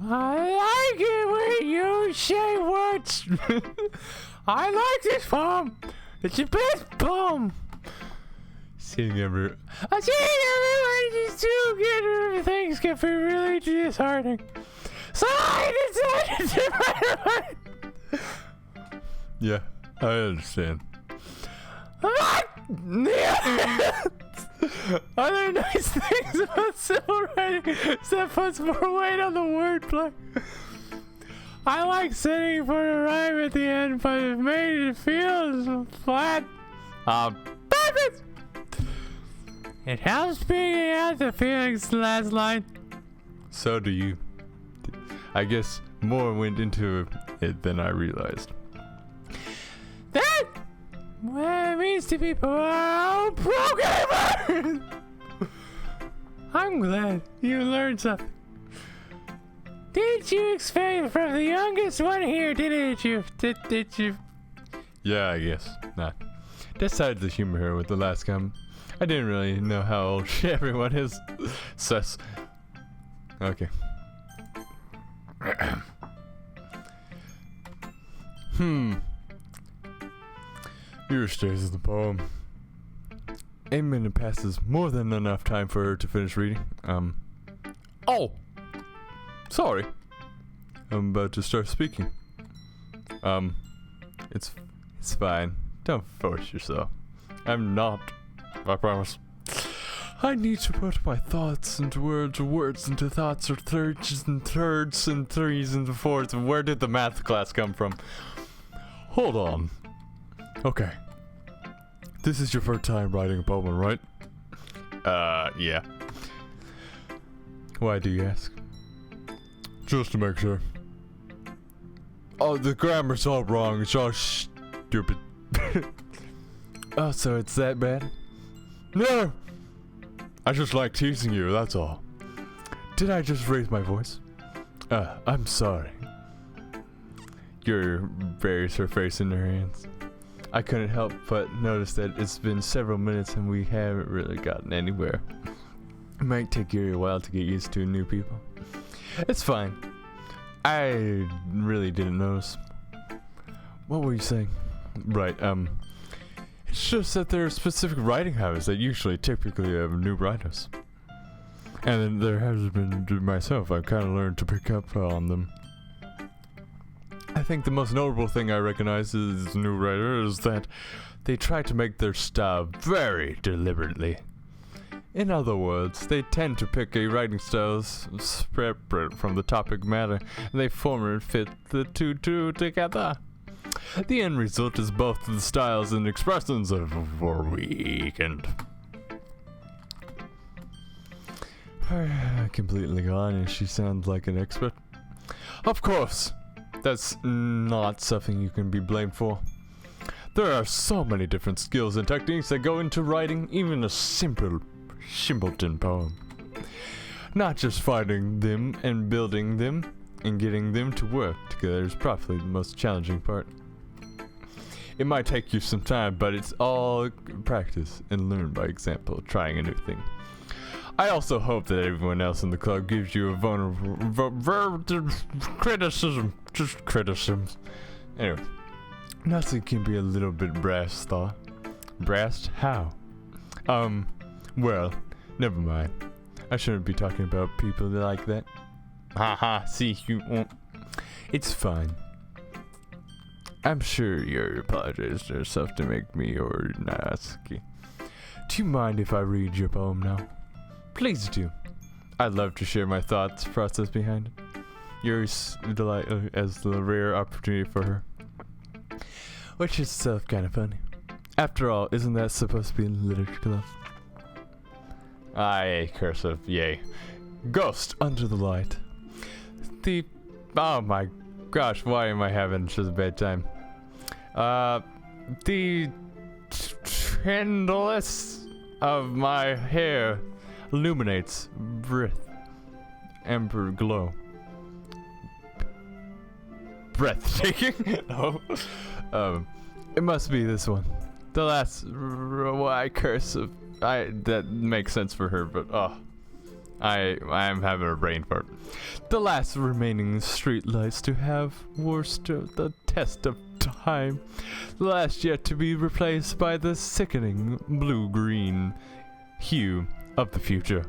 I like it when you say words. I like this poem. It's the best poem. Seeing everyone Just to get things can be really disheartening. So I decided to write about it. Yeah, I understand. Other nice things about simple writing is that puts more weight on the wordplay. I like setting for a rhyme at the end, but it made it feel flat. Perfect! It helps bringing out the feelings in the last line. So do you. I guess more went into it than I realized. That what it means to be programmer. I'm glad you learned something. Didn't you expect from the youngest one here, didn't you? Did you? Yeah, I guess. Nah. Decided the humor here with the last comment. I didn't really know how old everyone is. Sus. Okay. Here stays the poem. 8 minutes passes more than enough time for her to finish reading. Oh! Sorry. I'm about to start speaking. It's fine. Don't force yourself. I'm not. I promise. I need to put my thoughts into words, or words into thoughts, or thirds and thirds and threes and fourths. Where did the math class come from? Hold on. Okay. This is your first time writing a poem, right? Yeah. Why do you ask? Just to make sure. Oh, the grammar's all wrong. It's all stupid. Oh, so it's that bad? No! I just like teasing you, that's all. Did I just raise my voice? I'm sorry. Your berries her face in her hands. I couldn't help but notice that it's been several minutes and we haven't really gotten anywhere. It might take you a while to get used to new people. It's fine. I really didn't notice. What were you saying? Right, it's just that there are specific writing habits that typically have new writers. And then there has been myself, I've kind of learned to pick up on them. I think the most notable thing I recognize as new writers is that they try to make their style very deliberately. In other words, they tend to pick a writing style separate from the topic matter, and they form and fit the two together. The end result is both the styles and expressions of a weekend. Completely gone, and she sounds like an expert. Of course, that's not something you can be blamed for. There are so many different skills and techniques that go into writing even a simpleton poem. Not just finding them and building them and getting them to work together is probably the most challenging part. It might take you some time, but it's all practice and learn by example, trying a new thing. I also hope that everyone else in the club gives you a vulnerable criticism. Just criticisms. Anyway, nothing can be a little bit brass, though. Brass? How? Well, never mind. I shouldn't be talking about people like that. Haha, see, you won't. It's fine. I'm sure you apologize to yourself to make me or nasty. Do you mind if I read your poem now? Please do. I'd love to share my thoughts process behind it. Yours as the rare opportunity for her. Which is itself kind of funny. After all, isn't that supposed to be in literature club? Aye, cursive, yay. Ghost under the light. Oh my gosh, why am I having such a bad time? The trendless of my hair illuminates breath, amber glow. Breathtaking? No. It must be this one. The last why cursive. That makes sense for her, but I'm having a brain fart. The last remaining street lights to have stood the test of time. The last yet to be replaced by the sickening blue-green hue of the future.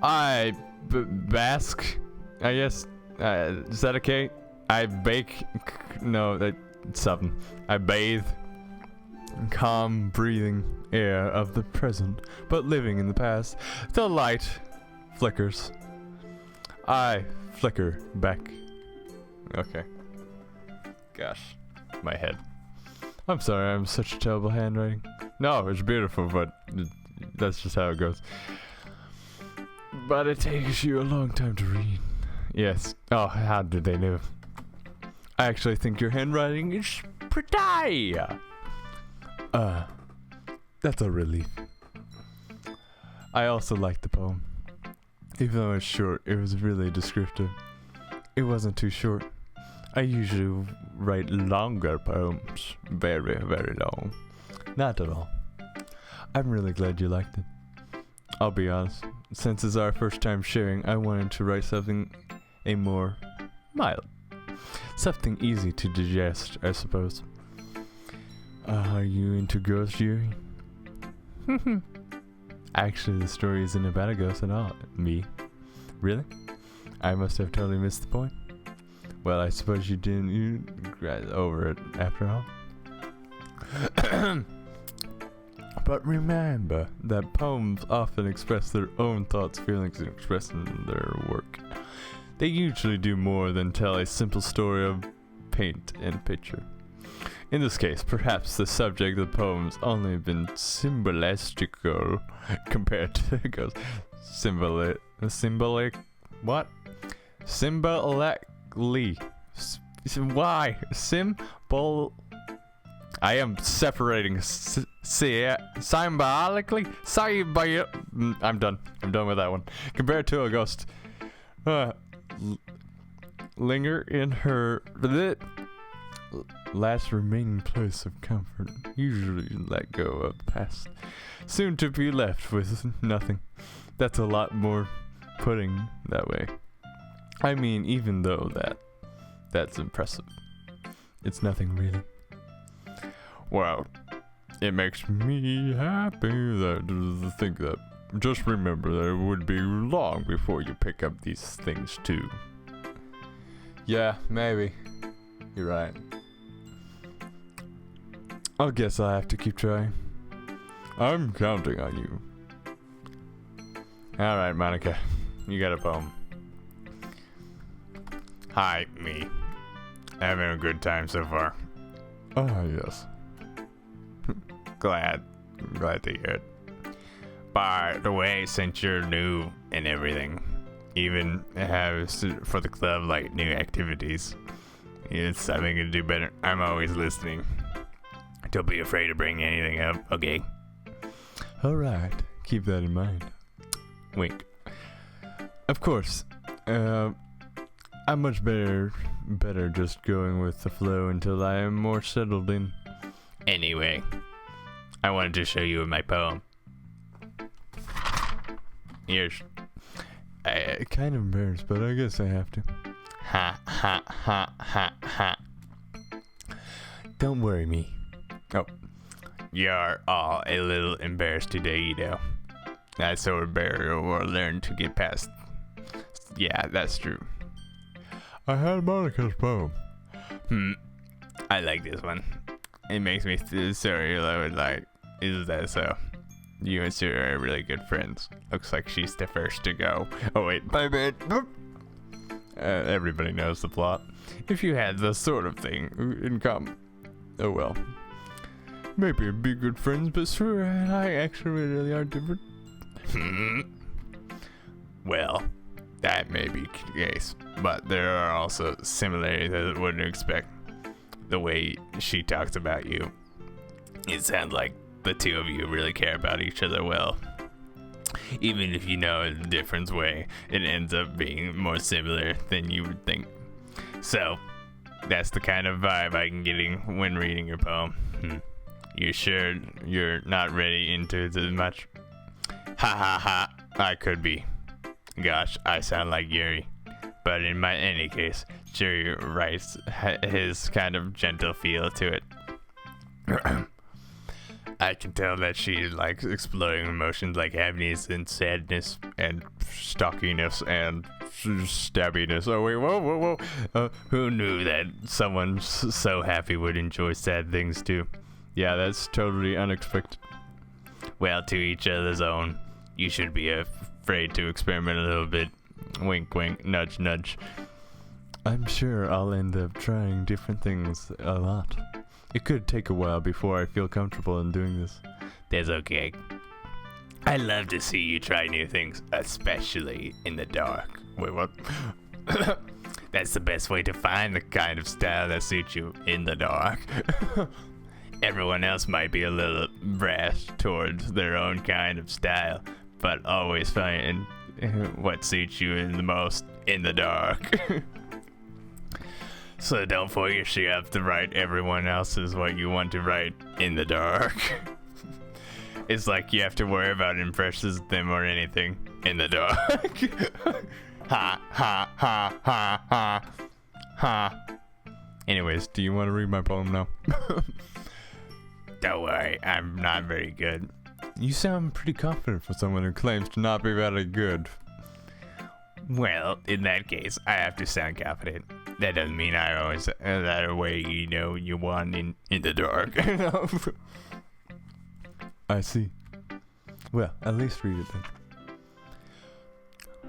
I bask, I guess. Is that okay? I bake. No, that's something. I bathe. Calm breathing air of the present, but living in the past. The light flickers. I flicker back. Okay. Gosh, my head. I'm sorry, I'm such a terrible handwriting. No, it's beautiful, but that's just how it goes. But it takes you a long time to read. Yes. Oh, how did they know? I actually think your handwriting is pretty. That's a relief. I also liked the poem. Even though it's short, it was really descriptive. It wasn't too short. I usually write longer poems. Very, very long. Not at all. I'm really glad you liked it. I'll be honest. Since it's our first time sharing, I wanted to write something a more mild. Something easy to digest, I suppose. Are you into ghosts, Yuri? Actually, the story isn't about a ghost at all. Me? Really? I must have totally missed the point. Well, I suppose you got over it after all. But remember that poems often express their own thoughts, feelings, and express in their work. They usually do more than tell a simple story of paint and picture. In this case, perhaps the subject of the poem's only been symbolistical compared to the ghost. Symbolic, what? Symbolically. Why? Symbol. I am separating symbolically. I'm done. I'm done with that one. Compared to a ghost. Linger in her last remaining place of comfort, usually let go of the past, soon to be left with nothing. That's a lot more putting that way. I mean, even though that's impressive, it's nothing really. Well, it makes me happy to think that. Just remember that it would be long before you pick up these things too. Yeah, maybe. You're right. I guess I have to keep trying. I'm counting on you. Alright, Monica. You got a poem. Hi, me. Having a good time so far. Ah, yes. Glad to hear it. By the way, since you're new and everything, even have for the club like new activities, it's something to do better. I'm always listening. Don't be afraid to bring anything up, okay? Alright, keep that in mind. Wink. Of course, I'm much better just going with the flow until I am more settled in. Anyway, I wanted to show you my poem. Here's. Kind of embarrassed, but I guess I have to. Ha ha ha ha ha. Don't worry me. Oh. You're all a little embarrassed today, you know. That's our barrier we'll learn to get past. Yeah, that's true. I had Monica's poem. I like this one. It makes me sorry. I would like. Is that so? You and Sarah are really good friends. Looks like she's the first to go. Oh wait, my bad. Everybody knows the plot. If you had this sort of thing in common. Oh well. Maybe we'd be good friends, but Sarah and I actually really are different. Well, that may be the case, but there are also similarities I wouldn't expect. The way she talks about you, it sounds like the two of you really care about each other well. Even if you know in a different way, it ends up being more similar than you would think. So, that's the kind of vibe I'm getting when reading your poem. You sure you're not really into it as much? Ha ha ha, I could be. Gosh, I sound like Yuri. But in any case, Jerry writes his kind of gentle feel to it. I can tell that she likes exploring emotions like happiness and sadness and stockiness and stabbiness. Oh wait, whoa. Who knew that someone so happy would enjoy sad things too? Yeah, that's totally unexpected. Well, to each other's own. You should be afraid to experiment a little bit. Wink, wink, nudge, nudge. I'm sure I'll end up trying different things a lot. It could take a while before I feel comfortable in doing this. That's okay. I love to see you try new things, especially in the dark. Wait, what? That's the best way to find the kind of style that suits you in the dark. Everyone else might be a little brash towards their own kind of style, but always find what suits you the most in the dark. So don't force yourself to write everyone else's what you want to write in the dark. It's like you have to worry about impressions them or anything in the dark. Ha ha ha ha ha ha. Anyways, do you want to read my poem now? Don't worry, I'm not very good. You sound pretty confident for someone who claims to not be very good. Well, in that case, I have to sound confident. That doesn't mean I always that way, you know, you want in the dark. I see. Well, at least read it then.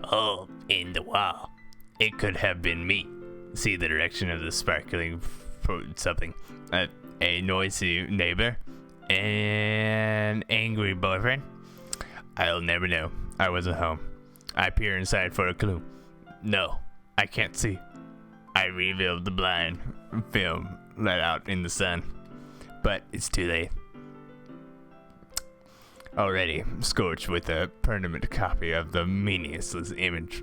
Oh, in the wall. It could have been me. See the direction of the sparkling something. A noisy neighbor. An angry boyfriend. I'll never know. I wasn't home. I peer inside for a clue. No, I can't see. I revealed the blind film let out in the sun. But it's too late. Already scorched with a permanent copy of the meaningless image.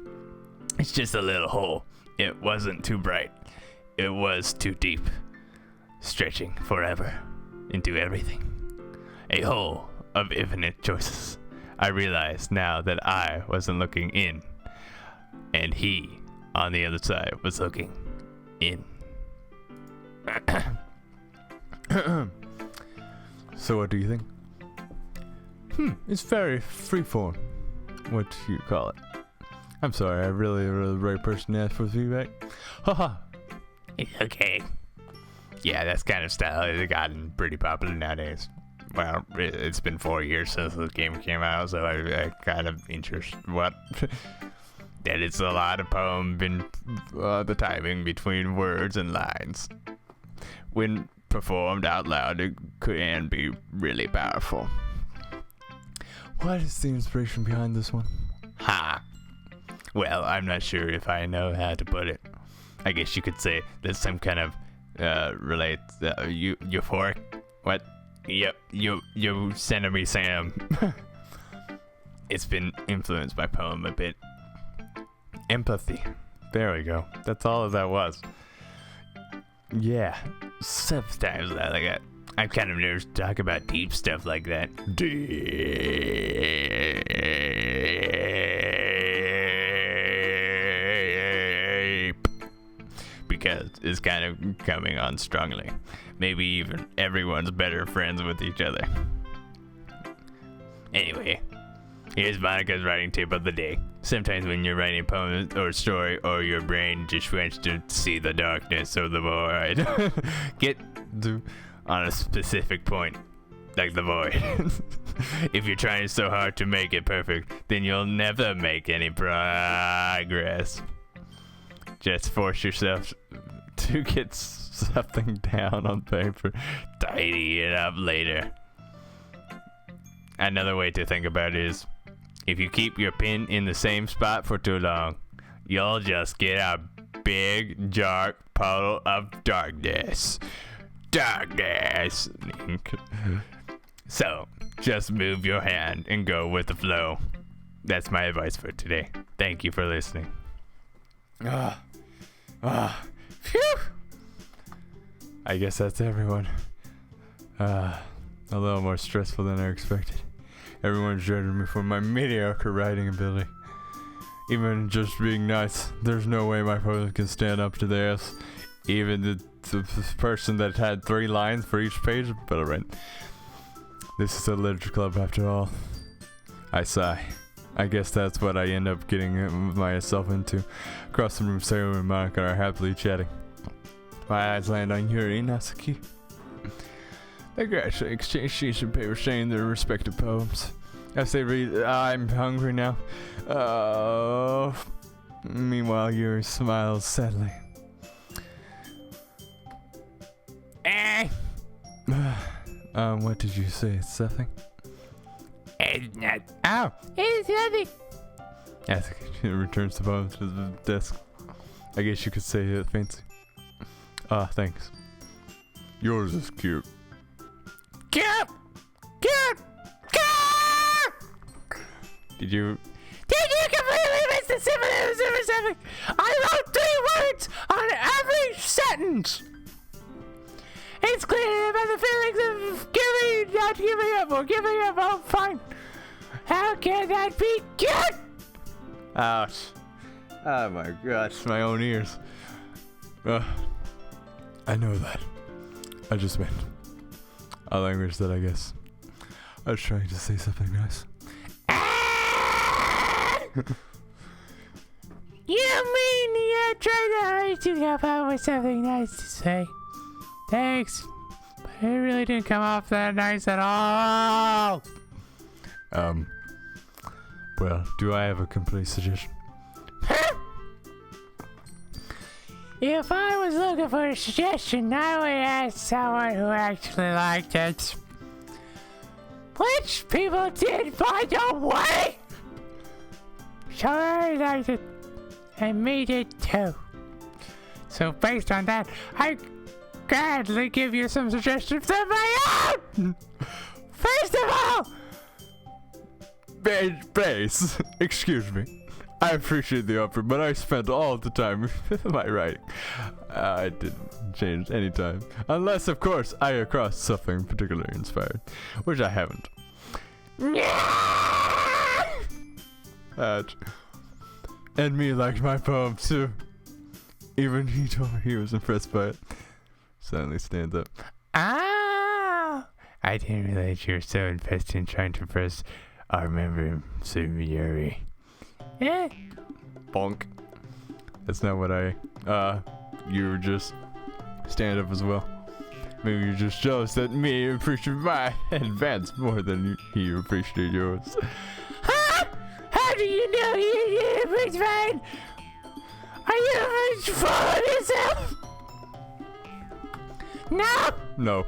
It's just a little hole. It wasn't too bright. It was too deep. Stretching forever into everything. A hole of infinite choices. I realized now that I wasn't looking in, and he, on the other side, was looking in. So what do you think? It's very freeform. What do you call it? I'm sorry, I'm really the right person to ask for feedback. Haha. Okay. Yeah, that's kind of style has gotten pretty popular nowadays. Well, it's been 4 years since the game came out, so I kind of interested that it's a lot of poem in the timing between words and lines. When performed out loud, it can be really powerful. What is the inspiration behind this one? Ha! Well, I'm not sure if I know how to put it. I guess you could say there's some kind of euphoric. What? Yep, Yosemite Sam. It's been influenced by poem a bit. Empathy. There we go. That's all that was. Yeah. Sometimes I like that. I'm kind of nervous to talk about deep stuff like that. Deep. is kind of coming on strongly. Maybe even everyone's better friends with each other. Anyway, here's Monica's writing tip of the day. Sometimes when you're writing a poem or story, or your brain just wants to see the darkness of the void, get on a specific point, like the void. If you're trying so hard to make it perfect, then you'll never make any progress. Just force yourself to get something down on paper. Tidy it up later. Another way to think about it is, if you keep your pen in the same spot for too long, you'll just get a big, dark puddle of darkness. Darkness. So, just move your hand and go with the flow. That's my advice for today. Thank you for listening. Phew! I guess that's everyone. A little more stressful than I expected. Everyone's judging me for my mediocre writing ability. Even just being nice, there's no way my poem can stand up to theirs. Even the person that had 3 lines for each page, but alright. This is a literature club after all. I sigh. I guess that's what I end up getting myself into. Across the room, Sarah and Monica are happily chatting. My eyes land on Yuri and Natsuki. They gradually exchange sheets of paper saying their respective poems. As they read, I'm hungry now. Meanwhile, Yuri smiles sadly. What did you say? It's something? It's not. Ow! It's nothing. Natsuki returns the poem to the desk. I guess you could say it fancy. Thanks. Yours is cute. Cute. Cute. Cute. Did you completely miss the symbolism or something? I wrote 3 words on every sentence. It's clear by the feelings of not giving up, or giving up. Oh, fine. How can that be cute? Ouch. Oh my gosh, my own ears. I know that. I just meant a language that I guess I was trying to say something nice. You mean you're trying to hurry to come up with something nice to say? Thanks. But it really didn't come off that nice at all. Well, do I have a complete suggestion? If I was looking for a suggestion, I would ask someone who actually liked it. Which people did, by the way! So I liked it. And me did too. So based on that, I gladly give you some suggestions of my own! First of all, Base, excuse me. I appreciate the offer, but I spent all the time with my writing. I didn't change any time. Unless, of course, I across something particularly inspired. Which I haven't. And me liked my poem too. Even he told me he was impressed by it. Suddenly stands up. Ah! I didn't realize you were so invested in trying to impress our member, Yuri. eh? Bonk. That's not what you were just stand up as well. Maybe you're just jealous that me appreciate my advance more than he appreciated yours. Huh? How do you know you did a big fan? Are you full of yourself? No! No.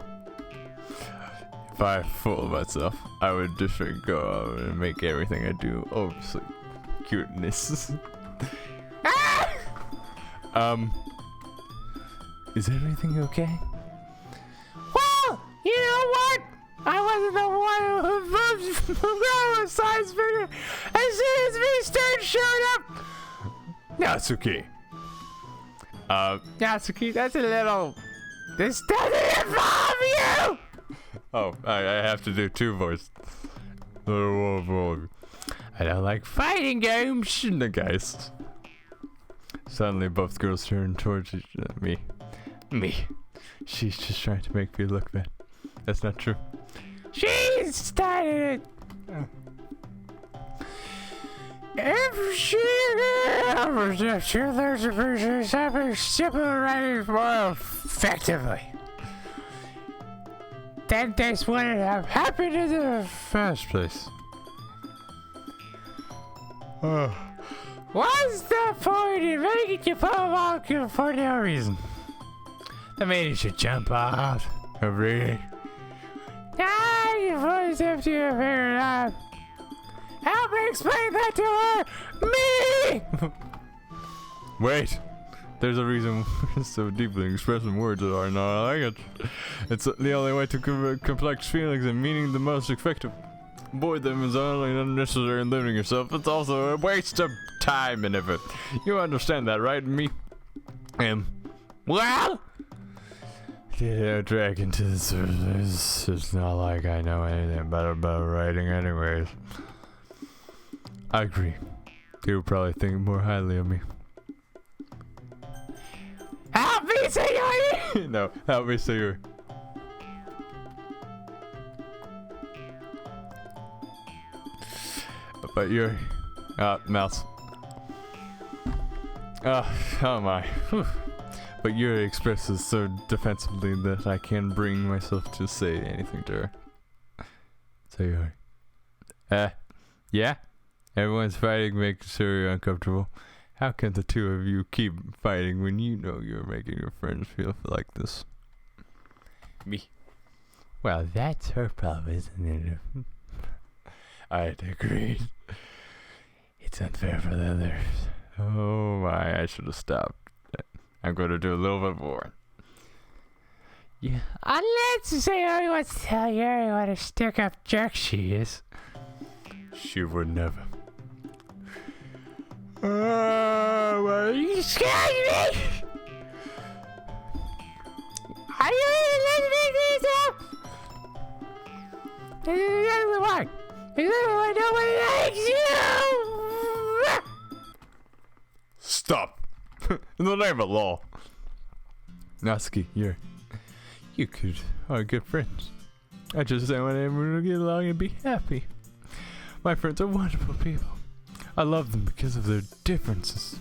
If I fool myself, I would just go out and make everything I do obviously cuteness. Ah! Is everything okay? Well, you know what? I wasn't the one who got a size figure as soon as V-Stern showed up. That's okay. Natsuki, that's a little... This doesn't involve you! Oh, I have to do 2 voices. I don't like fighting games. The guys. Suddenly, both girls turn towards me. Me. She's just trying to make me look bad. That's not true. She started it. If she sure there's a version of something separated more effectively. Then this wouldn't have happened in the first place. What's the point in making you pull out for no reason? I mean, you should jump out. Oh, really? Ah, you boys have to figure it out. Help me explain that to her! Me! Wait. There's a reason we're so deeply expressing words that are not like it. It's the only way to complex feelings and meaning the most effective. Avoid them is not only unnecessary in limiting yourself, it's also a waste of time and effort. You understand that, right? Me? Well? Dragon to the surface. It's not like I know anything about writing anyways. I agree. You probably think more highly of me. Help me, senor! No, help me, senor. But you're... mouse. Oh my. Whew. But Yuri expresses so defensively that I can't bring myself to say anything to her. So Yuri. Yeah? Everyone's fighting makes her uncomfortable. How can the two of you keep fighting when you know you're making your friends feel like this? Me. Well, that's her problem, isn't it? I'd agree. It's unfair for the others. Oh my, I should have stopped. I'm going to do a little bit more. Yeah. Let's say I want to tell Yuri what a stick-up jerk she is. She would never. Well, you scared me! Are you listening to yourself? This is exactly why. Exactly why nobody likes you! Stop! In the name of law. Natsuki, you are good friends. I just want everyone to get along and be happy. My friends are wonderful people. I love them because of their differences.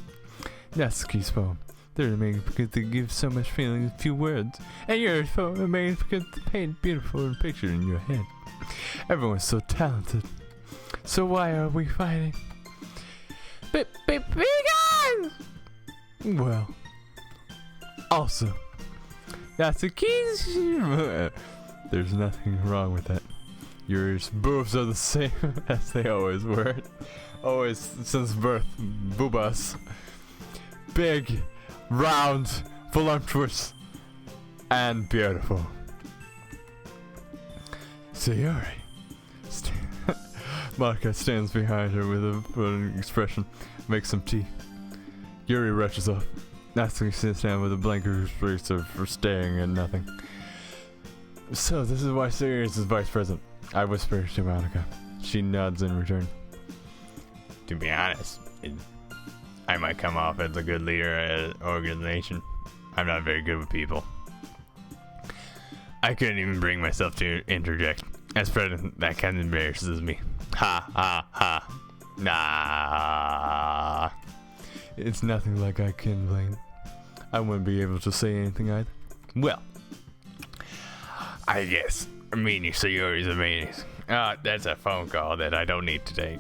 Natsuki's poem, they're amazing because they give so much feeling in few words. And your poem, amazing because they paint beautiful picture in your head. Everyone's so talented. So why are we fighting? Because! Well, also, Natsuki's... There's nothing wrong with that. Your boobs are the same as they always were. Always since birth. Boobas. Big, round, voluptuous, and beautiful. Sayori. Monica stands behind her with an expression. Makes some tea. Yuri rushes off. Natsuki sits down with a blank expression for staring at nothing. So this is why Sirius is vice president. I whisper to Monica. She nods in return. To be honest, I might come off as a good leader at an organization. I'm not very good with people. I couldn't even bring myself to interject. As president, that kind of embarrasses me. Ha ha ha. Nah. It's nothing like I can blame. I wouldn't be able to say anything either. Well, I guess Meanie Sayori's amazing. That's a phone call that I don't need to take.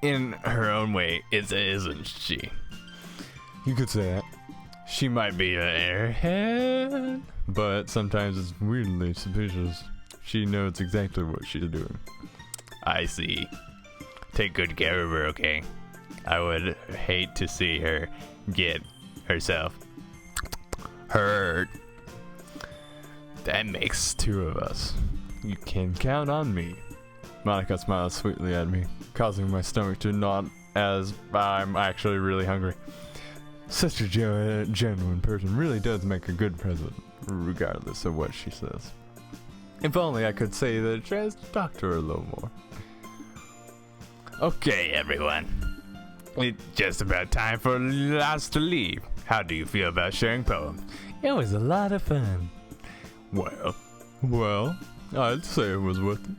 In her own way, isn't she? You could say that. She might be an airhead, but sometimes it's weirdly suspicious. She knows exactly what she's doing. I see. Take good care of her, okay? I would hate to see her get herself hurt. That makes two of us. You can count on me. Monica smiles sweetly at me, causing my stomach to knot as I'm actually really hungry. Such a genuine person really does make a good president, regardless of what she says. If only I could say that I just talk to her a little more. Okay, everyone. It's just about time for us to leave. How do you feel about sharing poems? It was a lot of fun. Well, I'd say it was worth it.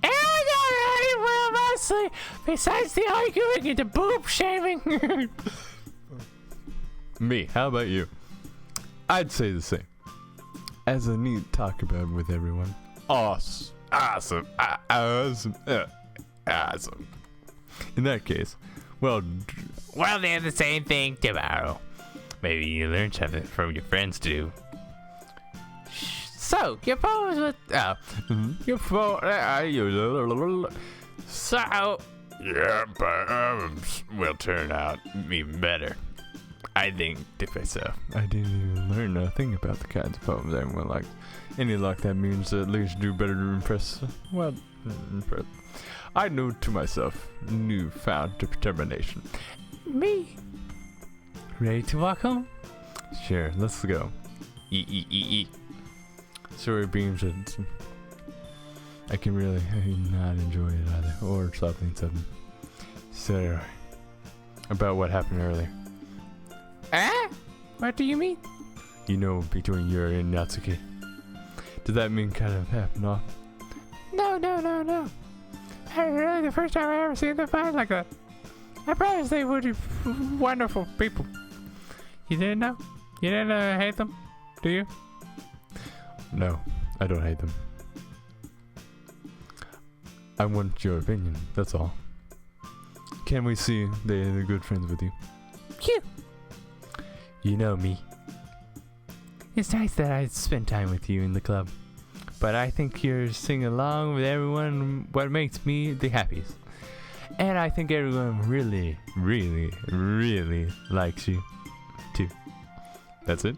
It was alright, well, mostly. Besides the arguing and the boob shaming. Me, how about you? I'd say the same. As I need to talk about with everyone. Awesome. Awesome. In that case, well, They're the same thing tomorrow. Maybe you learn something from your friends too. So, your phone was with. your phone. So, will turn out even better. I think to myself. I didn't even learn nothing about the kinds of poems everyone likes. Any luck, that means at least do better to impress. Well, impress. I knew to myself, newfound determination. Me. Ready to walk home? Sure, let's go. Sorry, Beams. I can really not enjoy it either, or something. Sorry about what happened earlier. What do you mean? You know, between Yuri and Natsuki. Did that mean kind of happen off? No. Really, the first time I ever seen them fight like that. I promise they would be wonderful people. You didn't know? You didn't hate them? Do you? No, I don't hate them. I want your opinion, that's all. Can we see they're good friends with you? Cute. You know me. It's nice that I spend time with you in the club, but I think you're singing along with everyone what makes me the happiest. And I think everyone really, really, really likes you, too. That's it?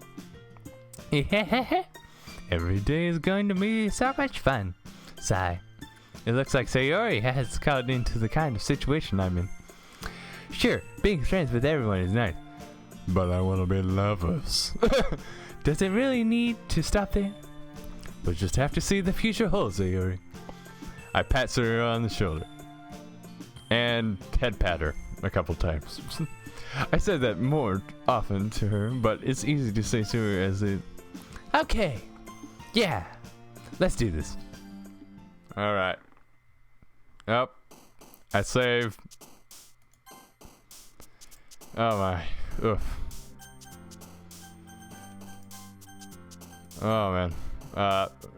Every day is going to be so much fun. Sigh. It looks like Sayori has caught into the kind of situation I'm in. Sure, being friends with everyone is nice, But I want to be lovers. does it really need to stop there? We'll just have to see the future holds, Sayori. I pat her on the shoulder. And head pat her a couple times. I said that more often to her, but it's easy to say to her as it... Okay. Yeah. Let's do this. Alright. Yep. I save. Oh my. Oof. Oh man.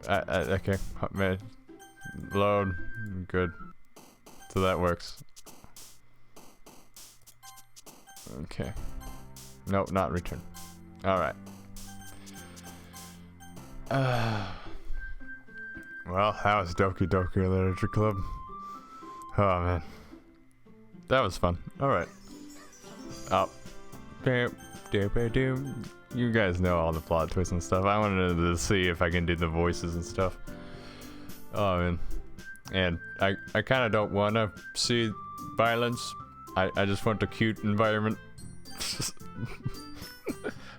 Okay. Man. Load. Good. So that works. Okay. Nope, not return. Alright. Well, that was Doki-Doki Literature Club. Oh man. That was fun. Alright. Oh. You guys know all the plot twists and stuff. I wanted to see if I can do the voices and stuff. Oh man. And I kind of don't want to see violence. I just want a cute environment.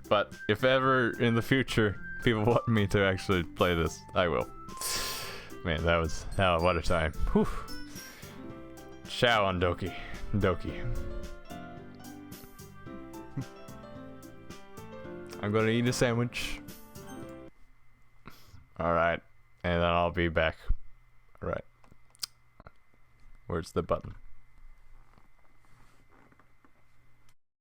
But if ever in the future people want me to actually play this, I will. Man, that was hell. What a time. Whew. Chow on Doki. I'm gonna eat a sandwich. Alright. And then I'll be back. Alright. Where's the button?